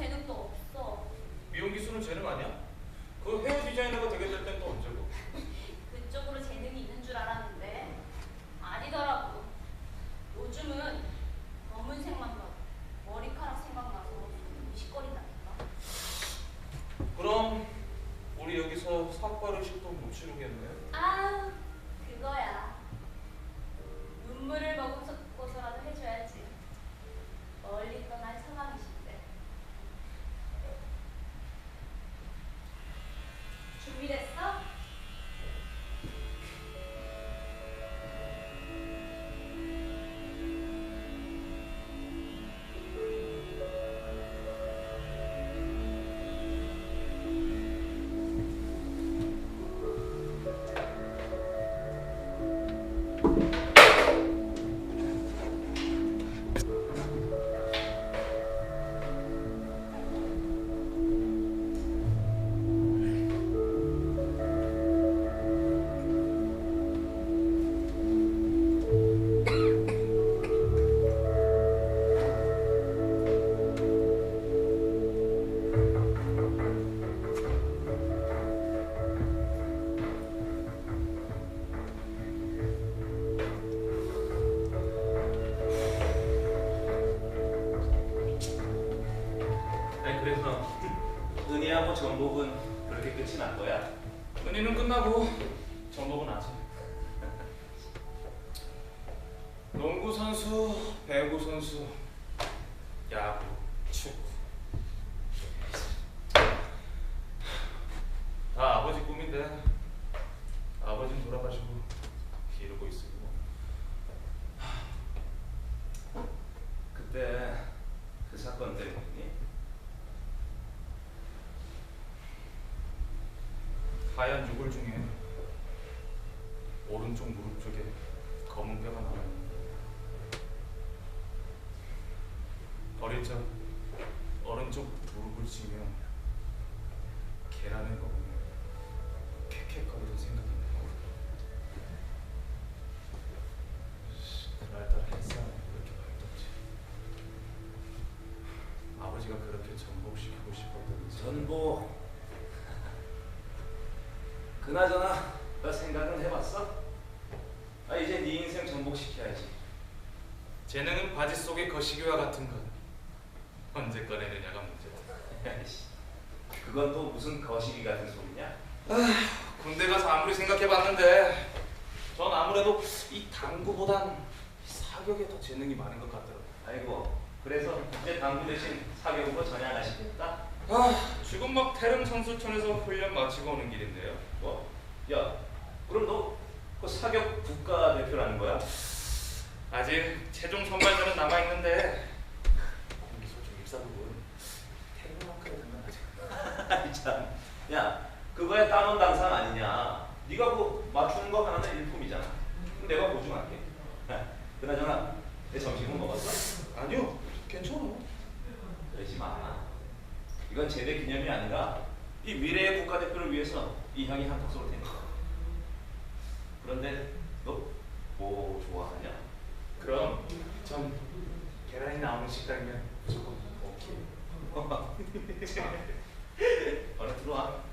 재능도 없어. 미용 기술은 재능 아니야? 그 헤어 디자이너가 되게 될 땐 또 언제고? 그쪽으로 재능이 있는 줄 알았는데 아니더라고. 요즘은 검은색만 봐도 머리카락 생각나서 미식거린다니까. 그럼 우리 여기서 삭발의식도 못 치르겠네. 아, 그거야. 눈물을 머금고서라도 해줘야지. 멀리 떠날 상황이신데. 준비됐어? 아니 그래서 은희하고 전복은 그렇게 끝이 난 거야? 은희는 끝나고 전복은 아직. 농구 선수, 배구 선수, 야구, 축구. 다 아버지 꿈인데 아버지는 돌아가시고 이러고 있으고. 그때 그 사건 때문이니? 하얀 유골 중에 오른쪽 무릎 쪽에 검은 뼈가 나왔는데 어릴 적 오른쪽 무릎을 쥐며 계란을 먹으며 캑캑거리던 생각이 나고 그날따라 햇살은 왜 이렇게 밝던지 아버지가 그렇게 전복시키고 싶었던 전복. 그나저나 너 생각은 해봤어? 아 이제 네 인생 전복시켜야지. 재능은 바지 속의 거시기와 같은 것 언제 꺼내느냐가 문제다. 야이씨, 그건 또 무슨 거시기 같은 소리냐? 군대 가서 아무리 생각해봤는데 전 아무래도 이 당구보단 사격에 더 재능이 많은 것 같더라고요. 아이고, 그래서 이제 당구 대신 사격으로 전향하시겠다? 지금 막 태릉 선수촌에서 훈련 마치고 오는 길인데요. 뭐? 야, 그럼 너 그 사격 국가대표라는 거야? 아직 최종 선발전은 남아있는데 솔직히 입사부분 태릉만큼은 아직. 아이 참, 야, 그거야 따놓은 당상 아니냐? 네가 뭐 맞추는 거 하나는 일품이잖아. 그럼 내가 보증할게. 그나저나 내 점심은 먹었어? 아니요, 괜찮아. 그러지 마. 이건 제대 기념이 아니라 이 미래의 국가대표를 위해서 이 형이 한턱 쏠 테니까. 그런데 너 뭐 좋아하냐? 그럼 전 계란이 나오는 식당이면 무조건 오케이. 얼른 들어와.